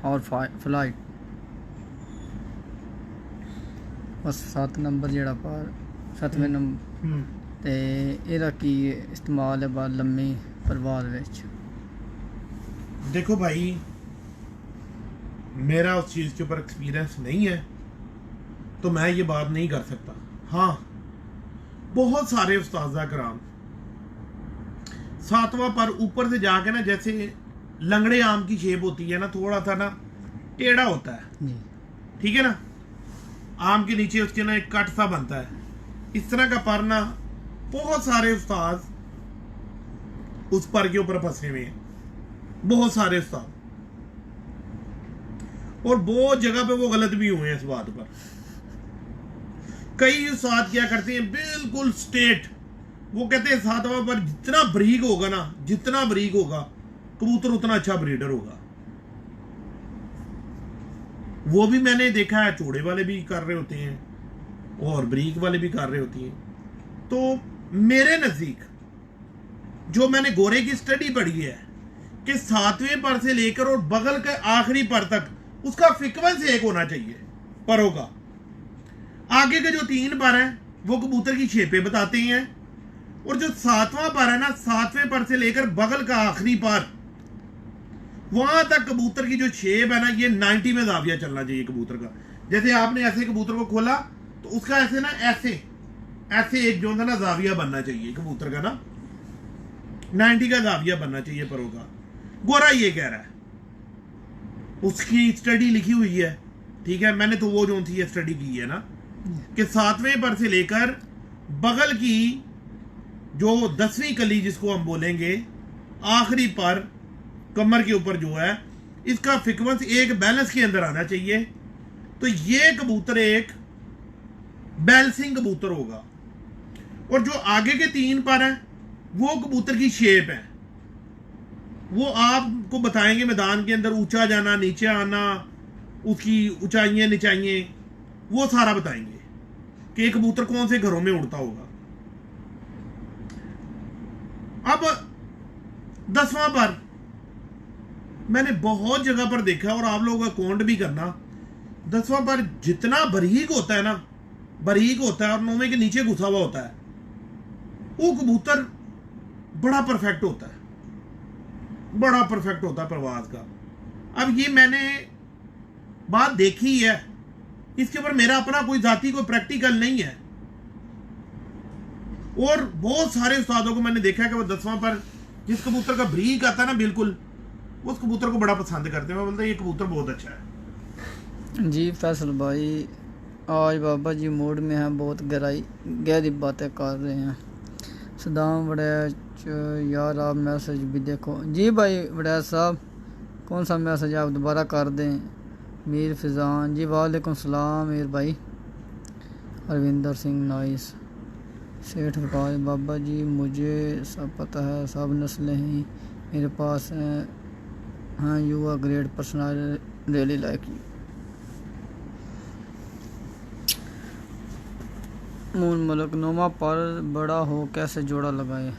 or flight? बस 7 नंबर जेड़ा पार 7वें नंबर ते ਇਹਦਾ ਕੀ इस्तेमाल है बार लम्मी परवाज विच। देखो भाई, मेरा उस चीज के ऊपर एक्सपीरियंस नहीं है, तो मैं ये बात नहीं कर सकता। हाँ, बहुत सारे उस्ताज़ा कराम 7वां पर ऊपर से जाके ना, जैसे लंगड़े आम की शेप होती है ना, थोड़ा सा ना टेढ़ा होता है, ठीक है ना, आम के नीचे उसके ना एक कट सा बनता है, इस तरह का पर ना बहुत सारे उस्ताद उस पर के ऊपर फंसे हुए हैं, बहुत सारे उस्ताद, और बहुत जगह पे वो गलत भी हुए हैं इस बात पर। कई उस्ताद क्या करते हैं, बिल्कुल स्ट्रेट, वो कहते हैं 7वां पर जितना बरीक होगा ना, जितना बरीक होगा कबूतर उतना अच्छा ब्रीडर होगा। वो भी मैंने देखा है, चौड़े वाले भी कर रहे होते हैं और बरीक वाले भी कर रहे होती हैं। तो मेरे नजदीक जो मैंने गोरे की स्टडी पढ़ी है कि 7वें पर से लेकर और बगल के आखिरी पर तक उसका फ्रीक्वेंस एक होना चाहिए परों का। आगे के जो 3 पर हैं वो कबूतर की शेपें बताते हैं, और जो 7वां पर है ना, 7वें पर से लेकर बगल का आखिरी पर, वहां तक कबूतर की जो शेप है ना, ये 90 में जाविया चलना चाहिए कबूतर का। जैसे आपने ऐसे कबूतर को खोला तो उसका ऐसे ना, ऐसे ऐसे एक जो ना जाविया बनना चाहिए कबूतर का ना, 90 का जाविया बनना चाहिए परों का। गोरा ये कह रहा है, उसकी स्टडी लिखी हुई है, ठीक है, मैंने तो वो जो थी स्टडी की है ना, कि 7वें पर से लेकर बगल की जो 10वीं कली जिसको हम बोलेंगे, आखिरी पर कमर के ऊपर जो है, इसका फ्रीक्वेंस एक बैलेंस के अंदर आना चाहिए। तो ये कबूतर एक बैलेंसिंग कबूतर होगा। और जो आगे के 3 पर है वो कबूतर की शेप है, वो आपको बताएंगे मैदान के अंदर ऊंचा जाना, नीचे आना, उसकी ऊंचाइयां नीचाइयां, वो सारा बताएंगे कि एक कबूतर कौन से घरों में उड़ता होगा। अब 10वां पर मैंने बहुत जगह पर देखा, और आप लोगों का काउंट भी करना, 10वां पर जितना बारीक होता है ना, बारीक होता है और 9वें के नीचे घुसा हुआ होता है, वो कबूतर बड़ा परफेक्ट होता है, बड़ा परफेक्ट होता है परवाज का। अब ये मैंने बात देखी है, इसके ऊपर मेरा अपना कोई जाती कोई प्रैक्टिकल नहीं है। और बहुत सारे उस्तादों को मैंने देखा है कि वो 10वां पर जिस कबूतर का ब्रीक आता है ना बिल्कुल, उस कबूतर को बड़ा पसंद करते हैं। मैं बोलता ये कबूतर बहुत अच्छा है। जी फैसल भाई आज बाबा जी मूड में हैं, बहुत गहरी बातें कर रहे हैं। सदाम वड़ैच यार आप मैसेज भी देखो। जी भाई वड़ैच साहब कौन सा मैसेज आप दोबारा कर दें। मीर फिजान जी वालेकुम सलाम मीर भाई। अरविंदर सिंह नाइस। सेठ वकाल बाबा जी मुझे सब पता है, सब नस्लें ही मेरे पास हैं। हाँ you are great personal really like you. मून मलक नोमा पर बड़ा हो कैसे जोड़ा लगाए।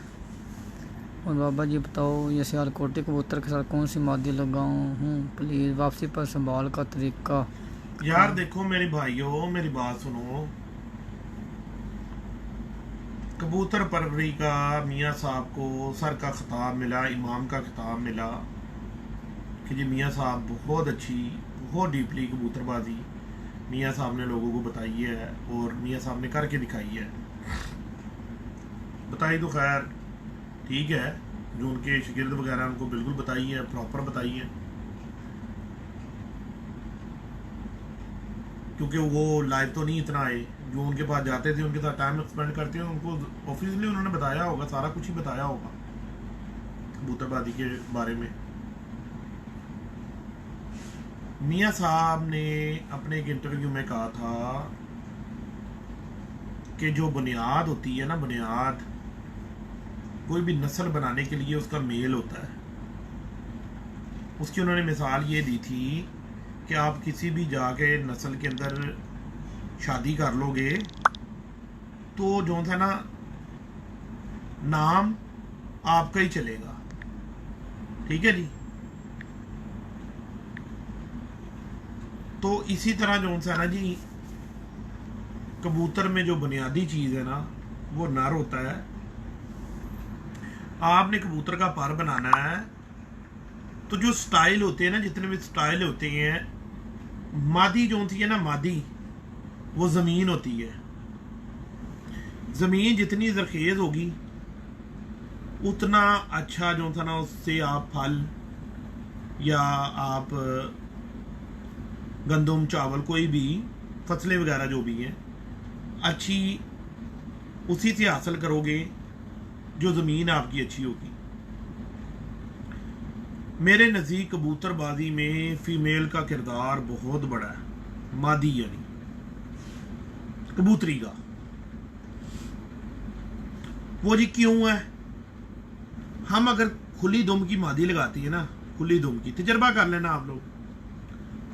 और बाबा जी बताओ ये सियालकोटी कबूतर के साथ कौन सी मादी लगाऊं हूँ प्लीज़। वापसी पर संभाल का तरीका। यार देखो मेरे भाइयों, मेरी बात सुनो। कबूतर परवरी का मियाँ साहब को सर का खिताब मिला, इमाम का खिताब मिला कि जी मियाँ साहब बहुत अच्छी, बहुत डीपली कबूतरबाजी मियाँ साहब ने लोगों को बताई है और मियाँ साहब ने करके दिखाई है। बताई तो खैर ठीक है, जो उनके शागिर्द वगैरह उनको बिल्कुल बताई है, प्रॉपर बताई है, क्योंकि वो लाइव तो नहीं इतना आए। जो उनके पास जाते थे, उनके साथ टाइम स्पेंड करते हैं, उनको ऑफिशियली उन्होंने बताया होगा, सारा कुछ ही बताया होगा कबूतरबाजी के बारे में। मियाँ साहब ने अपने एक इंटरव्यू में कहा था कि जो बुनियाद होती है ना, बुनियाद कोई भी नस्ल बनाने के लिए उसका मेल होता है। उसकी उन्होंने मिसाल ये दी थी कि आप किसी भी जाके नस्ल के अंदर शादी कर लोगे तो जो था ना नाम आपका ही चलेगा, ठीक है जी। तो इसी तरह जो सा ना जी कबूतर में जो बुनियादी चीज़ है ना वो नर होता है। आपने कबूतर का पर बनाना है तो जो स्टाइल होते हैं ना, जितने भी स्टाइल होते हैं, मादी जो होती है ना, मादी वो ज़मीन होती है। ज़मीन जितनी जरखेज होगी उतना अच्छा जो था ना उससे आप फल या आप गंदम चावल कोई भी फसलें वगैरह जो भी हैं अच्छी उसी से हासिल करोगे जो ज़मीन आपकी अच्छी होगी। मेरे नज़दीक कबूतरबाजी में फ़ीमेल का किरदार बहुत बड़ा है, मादी यानी कबूतरी का। वो जी क्यों है? हम अगर खुली दुम की मादी लगाती है ना, खुली दुम की तजर्बा कर लेना आप लोग,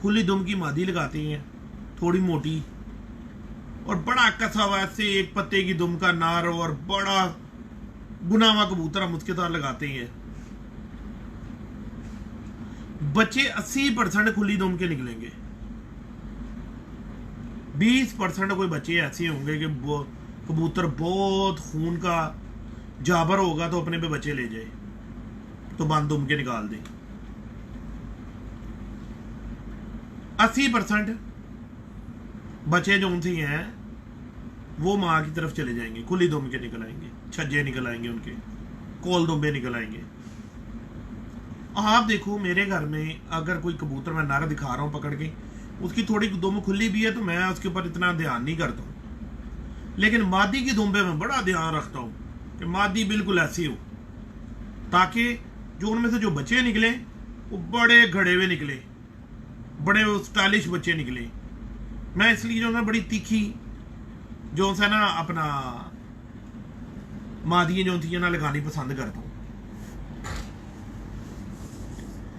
खुली दुम की मादी लगाते हैं थोड़ी मोटी और बड़ा कसा हुआ ऐसे एक पत्ते की दुम का नार और बड़ा गुनावा कबूतर हम उसके साथ लगाते हैं, बच्चे 80% खुली दुम के निकलेंगे। 20% कोई बच्चे ऐसे होंगे कि कबूतर बहुत खून का जाबर होगा तो अपने पे बच्चे ले जाए तो बंद दुम के निकाल दे। 80% बच्चे जो उनसे हैं वो माँ की तरफ चले जाएंगे, खुली दुम के निकल आएंगे, छज्जे निकल आएंगे, उनके कोल दुम्बे निकल आएंगे। आप देखो मेरे घर में अगर कोई कबूतर मैं नर दिखा रहा हूँ पकड़ के, उसकी थोड़ी दुम खुली भी है तो मैं उसके ऊपर इतना ध्यान नहीं करता हूँ, लेकिन मादी की दुम पे मैं बड़ा ध्यान रखता हूँ कि मादी बिल्कुल ऐसी हो ताकि जो उनमें से जो बच्चे निकले वो बड़े घड़े हुए निकले, बड़े स्टाइलिश बच्चे निकले। मैं इसलिए जो है बड़ी तीखी जो है ना अपना मादियाँ जो थी ना लगानी पसंद करता हूँ।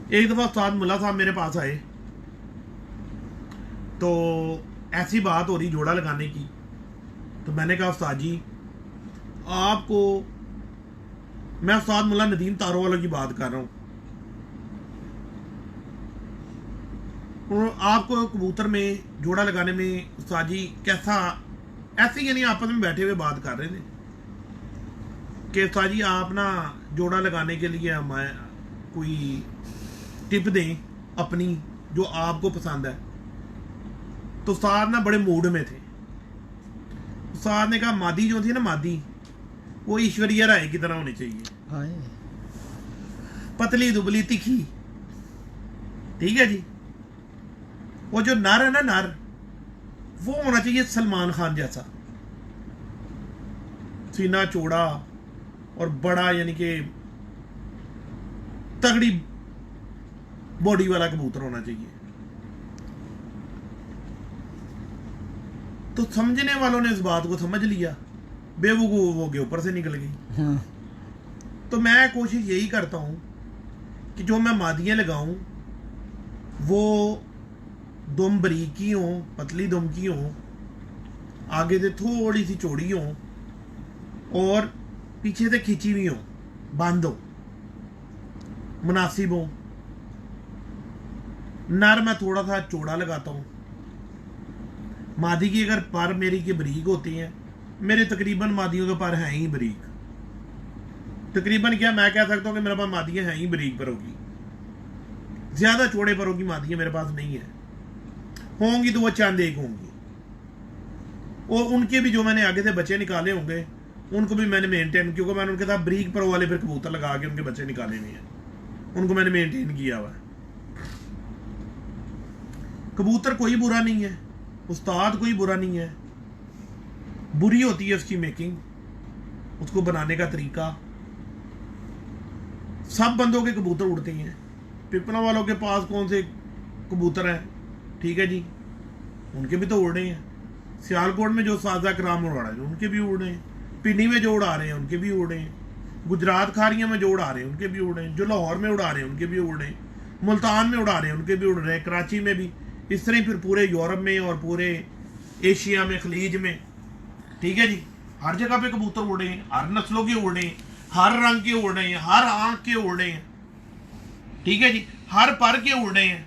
एक दफ़ा उस्ताद मुल्ला साहब मेरे पास आए तो ऐसी बात हो रही जोड़ा लगाने की, तो मैंने कहा उस्ताद जी आपको, मैं उस्ताद मुल्ला नदीम तारो वालों की बात कर रहा हूँ, आपको कबूतर में जोड़ा लगाने में उस्ताद जी कैसा, ऐसे ही नहीं आपस में बैठे हुए बात कर रहे थे कि उस्ताद जी आप ना जोड़ा लगाने के लिए हमें कोई टिप दें अपनी जो आपको पसंद है। तो उस्ताद ना बड़े मूड में थे। उस्ताद ने कहा मादी जो थी ना, मादी वो ईश्वरीय राय की तरह होनी चाहिए, हाय पतली दुबली तीखी, ठीक है जी। वो जो नर है ना, नर वो होना चाहिए सलमान खान जैसा, सीना चौड़ा और बड़ा, यानी कि तगड़ी बॉडी वाला कबूतर होना चाहिए। तो समझने वालों ने इस बात को समझ लिया, बेवकूफ वो के ऊपर से निकल गई। हाँ। तो मैं कोशिश यही करता हूं कि जो मैं मादियां लगाऊं वो दुम बरीकी हो, पतली दुम की हो, आगे से थोड़ी सी चौड़ी हो और पीछे से खींची हुई हो, बंद हो, मुनासिब हो। नर मैं थोड़ा सा चौड़ा लगाता हूं। मादी की अगर पर मेरी की बरीक होती हैं, मेरे तकरीबन मादियों के पर हैं ही बरीक। तकरीबन क्या मैं कह सकता हूं कि मेरे पास मादियां हैं ही बरीक पर होगी, ज्यादा चौड़े पर होगी मादियां मेरे पास नहीं है। होंगी तो वो चंद एक होंगी, और उनके भी जो मैंने आगे से बच्चे निकाले होंगे उनको भी मैंने मेंटेन, क्योंकि मैंने उनके साथ ब्रीक पर वाले फिर कबूतर लगा के उनके बच्चे निकाले हुए हैं, उनको मैंने मेंटेन किया हुआ है। कबूतर कोई बुरा नहीं है, उस्ताद कोई बुरा नहीं है, बुरी होती है उसकी मेकिंग, उसको बनाने का तरीका। सब बंदों के कबूतर उड़ते हैं, पिपला वालों के पास कौन से कबूतर हैं, ठीक है जी, उनके भी तो उड़ रहे हैं। सियालकोट में जो साजा कराम उड़ा रहे हैं उनके भी उड़ रहे हैं, पिंडी में जो उड़ा रहे हैं उनके भी उड़ रहे हैं, गुजरात खारिया में जो उड़ा रहे हैं उनके भी उड़ रहे हैं, जो लाहौर में उड़ा रहे हैं उनके भी उड़ रहे हैं, मुल्तान में उड़ा रहे हैं उनके भी उड़ रहे हैं, कराची में भी, इस तरह फिर पूरे यूरोप में और पूरे एशिया में, खलीज में, ठीक है जी, हर जगह पे कबूतर उड़ रहे हैं, हर नस्लों के उड़ रहे हैं, हर रंग के उड़ रहे हैं, हर आंख के उड़ रहे हैं, ठीक है जी, हर पर के उड़ रहे हैं।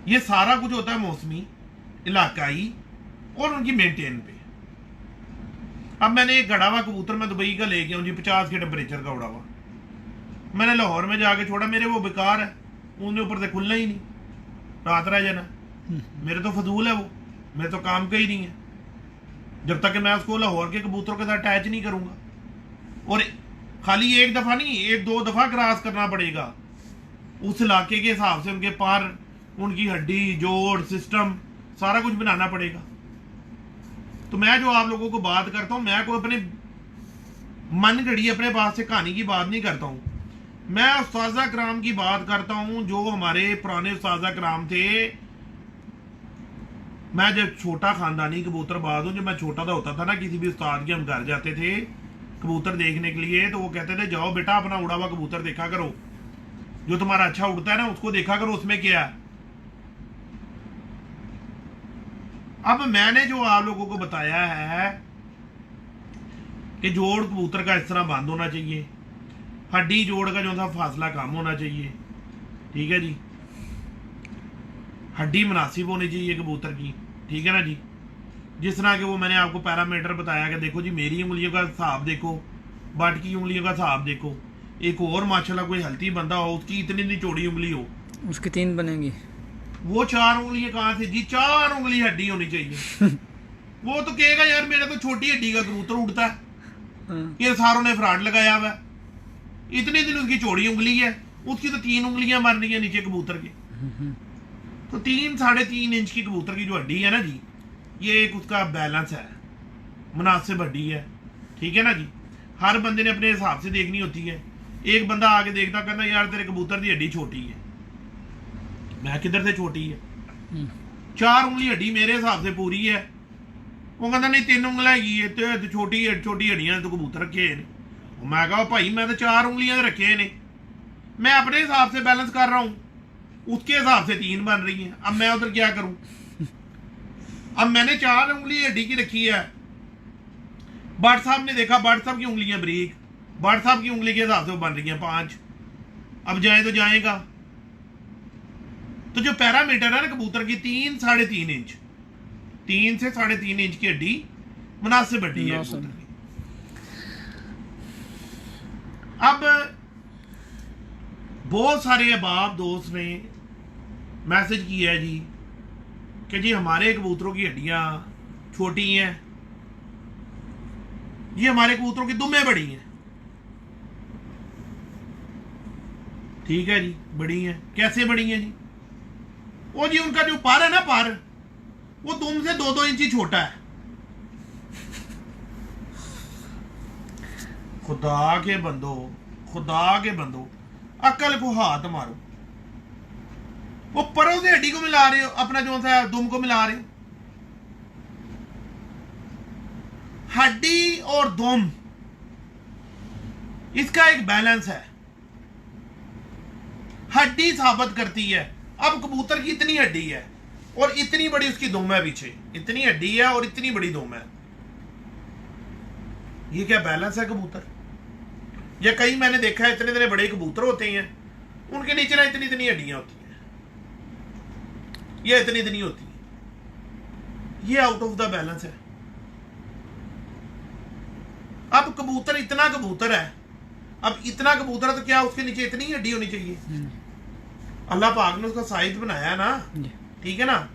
ये सारा कुछ होता है मौसमी, इलाकाई और उनकी मेंटेन पे। अब मैंने एक गड़ा हुआ कबूतर मैं दुबई का लेके आऊँ जी, 50 के टेम्परेचर का उड़ा हुआ, मैंने लाहौर में जाके छोड़ा, मेरे वो बेकार है, उनके ऊपर से खुलना ही नहीं, रात रह जाना, मेरे तो फजूल है वो, मेरे तो काम का ही नहीं है, जब तक कि मैं उसको लाहौर के कबूतरों के साथ अटैच नहीं करूंगा। और खाली एक दफा नहीं, एक दो दफा क्रॉस करना पड़ेगा, उस इलाके के हिसाब से उनके पर, उनकी हड्डी, जोड़, सिस्टम सारा कुछ बनाना पड़ेगा। तो मैं जो आप लोगों को बात करता हूं, मैं कोई अपने मन घड़ी अपने पास से कहानी की बात नहीं करता हूं, मैं उस्ताज़ा कराम की बात करता हूं, जो हमारे पुराने उस्ताज़ा कराम थे। मैं जब छोटा खानदानी कबूतरबाज हूं, जब मैं छोटा सा होता था ना, किसी भी उस्ताद के हम घर जाते थे कबूतर देखने के लिए, तो वो कहते थे जाओ बेटा अपना उड़ा हुआ कबूतर देखा करो, जो तुम्हारा अच्छा उड़ता है ना उसको देखा करो, उसमें क्या है। अब मैंने जो आप लोगों को बताया है कि जोड़ कबूतर का इस तरह बंद होना चाहिए, हड्डी जोड़ का जो सा फासला कम होना चाहिए, ठीक है जी, हड्डी मुनासिब होनी चाहिए कबूतर की, ठीक है ना जी। जिस तरह के वो मैंने आपको पैरामीटर बताया कि देखो जी मेरी उंगलियों का हिसाब देखो, बट की उंगलियों का हिसाब देखो, एक और माशाल्लाह कोई हल्ती बंदा हो, उसकी इतनी इतनी चौड़ी उंगली हो, उसकी 3 बनेंगी, वो 4 उंगलियां कहां से जी, 4 उंगली हड्डी होनी चाहिए। वो तो कहेगा यार मेरा तो छोटी हड्डी का कबूतर उड़ता है, ये सारों ने फ्रॉड लगाया हुआ, इतनी दिन उसकी चौड़ी उंगली है, उसकी तो 3 उंगलियां मर रही है नीचे कबूतर की। तो 3 साढ़े 3 इंच की कबूतर की जो हड्डी है ना जी, ये एक उसका बैलेंस है, मुनासिब हड्डी है, ठीक है ना जी। हर बंदे ने अपने हिसाब से देखनी होती है। एक बंदा आके देखता कहना यार तेरे कबूतर की हड्डी छोटी है, मैं किधर से छोटी है, 4 उंगली हड्डी मेरे हिसाब से पूरी है। वो कहता नहीं 3 उंगल है तो छोटी छोटी हड्डियां तो कबूतर रखे हैं। मैं कहा भाई मैं तो 4 उंगलियां रखे ने, मैं अपने हिसाब से बैलेंस कर रहा हूं, उसके हिसाब से 3 बन रही हैं। अब मैं उधर क्या करूं, अब मैंने 4 उंगली हड्डी की रखी है, भट्ट साहब ने देखा भट्ट साहब की उंगलियां बरीक, भट्ट साहब की उंगली के हिसाब से वो बन रही हैं 5, अब जाए तो जाएगा। तो जो पैरामीटर है ना कबूतर की 3 साढ़े 3 इंच, 3 से साढ़े 3 इंच की हड्डी मुनासिब हड्डी है कबूतर की। अब बहुत सारे अहबाब दोस्त ने मैसेज किया है जी कि जी हमारे कबूतरों की हड्डियां छोटी हैं, ये हमारे कबूतरों की दुम्बें बड़ी हैं, ठीक है जी, बड़ी हैं। कैसे बड़ी हैं जी? वो जी उनका जो पर है ना, पर वो दुम से 2-2 इंची छोटा है। खुदा के बंदो, खुदा के बंदो, अकल को हाथ मारो। वो परों से हड्डी को मिला रहे हो, अपना जो सा दुम को मिला रहे हो। हड्डी और दुम, इसका एक बैलेंस है। हड्डी साबित करती है, अब कबूतर की इतनी हड्डी है और इतनी बड़ी उसकी दुम है, पीछे इतनी हड्डी है और इतनी बड़ी दुम है, ये क्या बैलेंस है कबूतर? या कई मैंने देखा है इतने इतने बड़े कबूतर होते हैं, उनके नीचे ना इतनी इतनी हड्डियां होती हैं, या इतनी इतनी होती है, ये आउट ऑफ द बैलेंस है। अब कबूतर इतना कबूतर है, अब इतना कबूतर है तो क्या उसके नीचे इतनी हड्डी होनी चाहिए? अल्लाह पाक ने उसका साइज बनाया ना, ठीक है ना।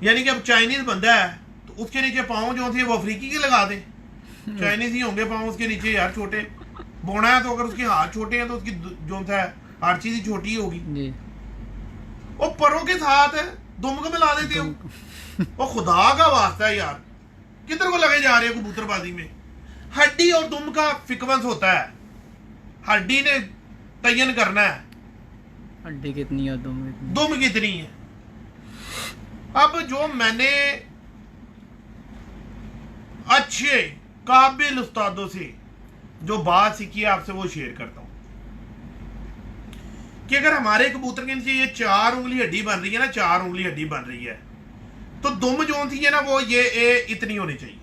यानी कि अब चाइनीज बंदा है तो उसके नीचे पाँव जो थे वो अफ्रीकी के लगा दे, चाइनीज ही होंगे पाँव उसके नीचे यार छोटे। बोना है तो अगर उसके हाथ छोटे हैं तो उसकी जो है हर चीज ही छोटी होगी। वो परों के साथ दुम को मिला देते हो, वो खुदा का वास्ता है यार, किधर को लगे जा रहे हो कबूतरबाजी में? हड्डी और दुम का फिक्वेंस होता है, हड्डी ने तयन करना है हड्डी कितनी है, दुम कितनी है। अब जो मैंने अच्छे काबिल उस्तादों से जो बात सीखी है आपसे वो शेयर करता हूं कि अगर हमारे कबूतर के नीचे ये 4 उंगली हड्डी बन रही है ना, 4 उंगली हड्डी बन रही है, तो दुम जो थी है ना वो ये इतनी होनी चाहिए।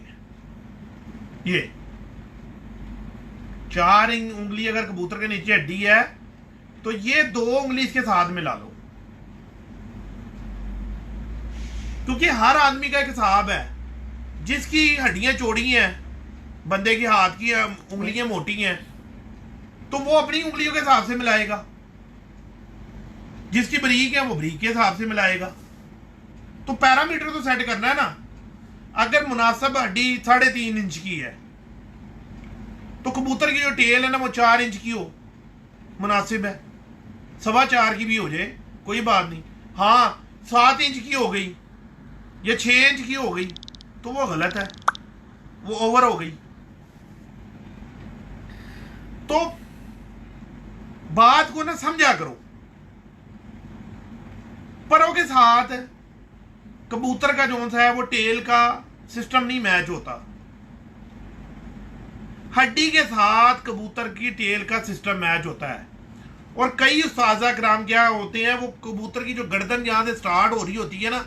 ये 4 उंगली अगर कबूतर के नीचे हड्डी है तो ये 2 उंगली इसके साथ मिला लो, क्योंकि हर आदमी का एक हिसाब है। जिसकी हड्डियां चौड़ी हैं, बंदे की हाथ की उंगलियां मोटी हैं, तो वो अपनी उंगलियों के हिसाब से मिलाएगा। जिसकी बरीक है वो बरीक के हिसाब से मिलाएगा। तो पैरामीटर तो सेट करना है ना। अगर मुनासिब हड्डी 3.5 इंच की है तो कबूतर की जो टेल है ना वो 4 इंच की हो, मुनासिब है। 4.25 की भी हो जाए कोई बात नहीं। हाँ 7 इंच की हो गई या 6 इंच की हो गई तो वो गलत है, वो ओवर हो गई। तो बात को ना समझा करो। परों के साथ कबूतर का जो सा है वो टेल का सिस्टम नहीं मैच होता, हड्डी के साथ कबूतर की टेल का सिस्टम मैच होता है। और कई उस्ताज़ा कराम क्या होते हैं, वो कबूतर की जो गर्दन जहां से स्टार्ट हो रही होती है ना,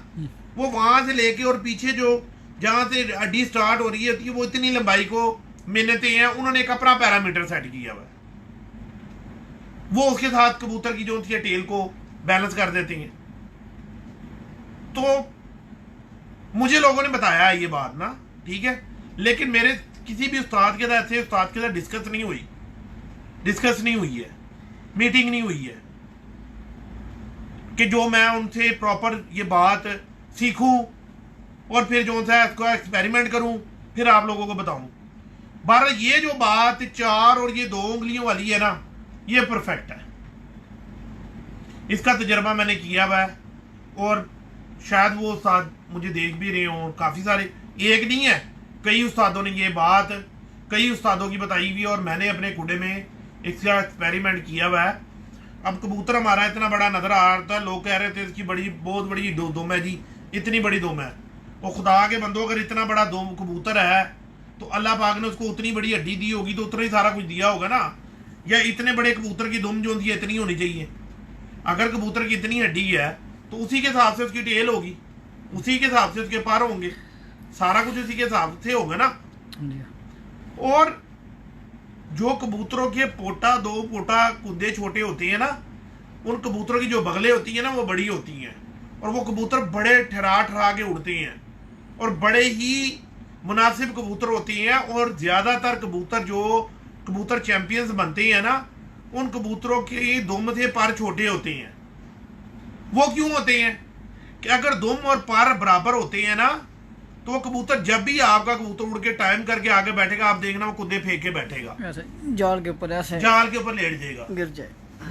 वो वहां से लेके और पीछे जो जहां से हड्डी स्टार्ट हो रही होती है वो इतनी लंबाई को मिनते हैं, उन्होंने एक अपना पैरामीटर सेट किया हुआ है, वो उसके साथ कबूतर की जो होती है टेल को बैलेंस कर देते हैं। तो मुझे लोगों ने बताया ये बात ना, ठीक है, लेकिन मेरे किसी भी उस्ताद के साथ डिस्कस नहीं हुई है, मीटिंग नहीं हुई है कि जो मैं उनसे प्रॉपर ये बात सीखूं और फिर जो सा इसको एक्सपेरिमेंट करूं फिर आप लोगों को बताऊं। बहरहाल ये जो बात 4 और ये 2 उंगलियों वाली है ना, ये परफेक्ट है। इसका तजर्बा मैंने किया हुआ है और शायद वो उस्ताद मुझे देख भी रहे हों, काफ़ी सारे, एक नहीं है, कई उस्तादों ने ये बात कई उस्तादों की बताई हुई, और मैंने अपने कुडे में इसका एक्सपेरिमेंट किया हुआ है। अब कबूतर हमारा इतना बड़ा नजर आ रहा था, लोग कह रहे थे इसकी बहुत बड़ी दुम है जी, इतनी बड़ी दुम है। और खुदा के बंदों अगर इतना बड़ा दुम कबूतर है तो अल्लाह पाक ने उसको उतनी बड़ी हड्डी दी होगी तो उतना ही सारा कुछ दिया होगा ना। या इतने बड़े कबूतर की दुम जो होती है इतनी होनी चाहिए। अगर कबूतर की इतनी हड्डी है तो उसी के हिसाब से उसकी टेल होगी, उसी के हिसाब से उसके पर होंगे, सारा कुछ उसी के हिसाब से होगा ना। और जो कबूतरों के पोटा 2 पोटा कुंदे छोटे होते हैं ना, उन कबूतरों की जो बगले होती है ना वो बड़ी होती हैं, और वो कबूतर बड़े ठहरा के उड़ते हैं और बड़े ही मुनासिब कबूतर होते हैं। और ज़्यादातर कबूतर जो कबूतर चैंपियंस बनते हैं ना, उन कबूतरों के दुम से पर छोटे होते हैं। वो क्यों होते हैं कि अगर दुम और पर बराबर होते हैं ना तो तो वो कबूतर जब भी आपका कबूतर उड़ के टाइम करके आगे बैठेगा, आप देखना वो कुत्ते फेंक के बैठेगा, ऐसे जाल के ऊपर ऐसे जाल के ऊपर लेट जाएगा,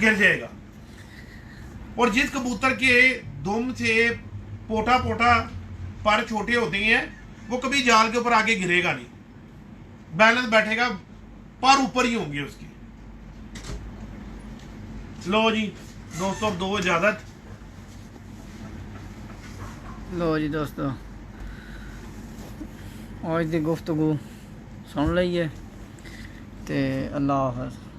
गिर जाएगा। और जिस कबूतर के दुम से पोटा पोटा पर छोटे होते हैं वो कभी जाल के ऊपर आगे गिरेगा नहीं, बैलेंस बैठेगा, पर ऊपर ही होंगे उसके। लो जी दोस्तों, अब दो इजाजत। लो जी दोस्तों, आज की गुफ्तगू सुन लईए ते अल्लाह हाफिज़।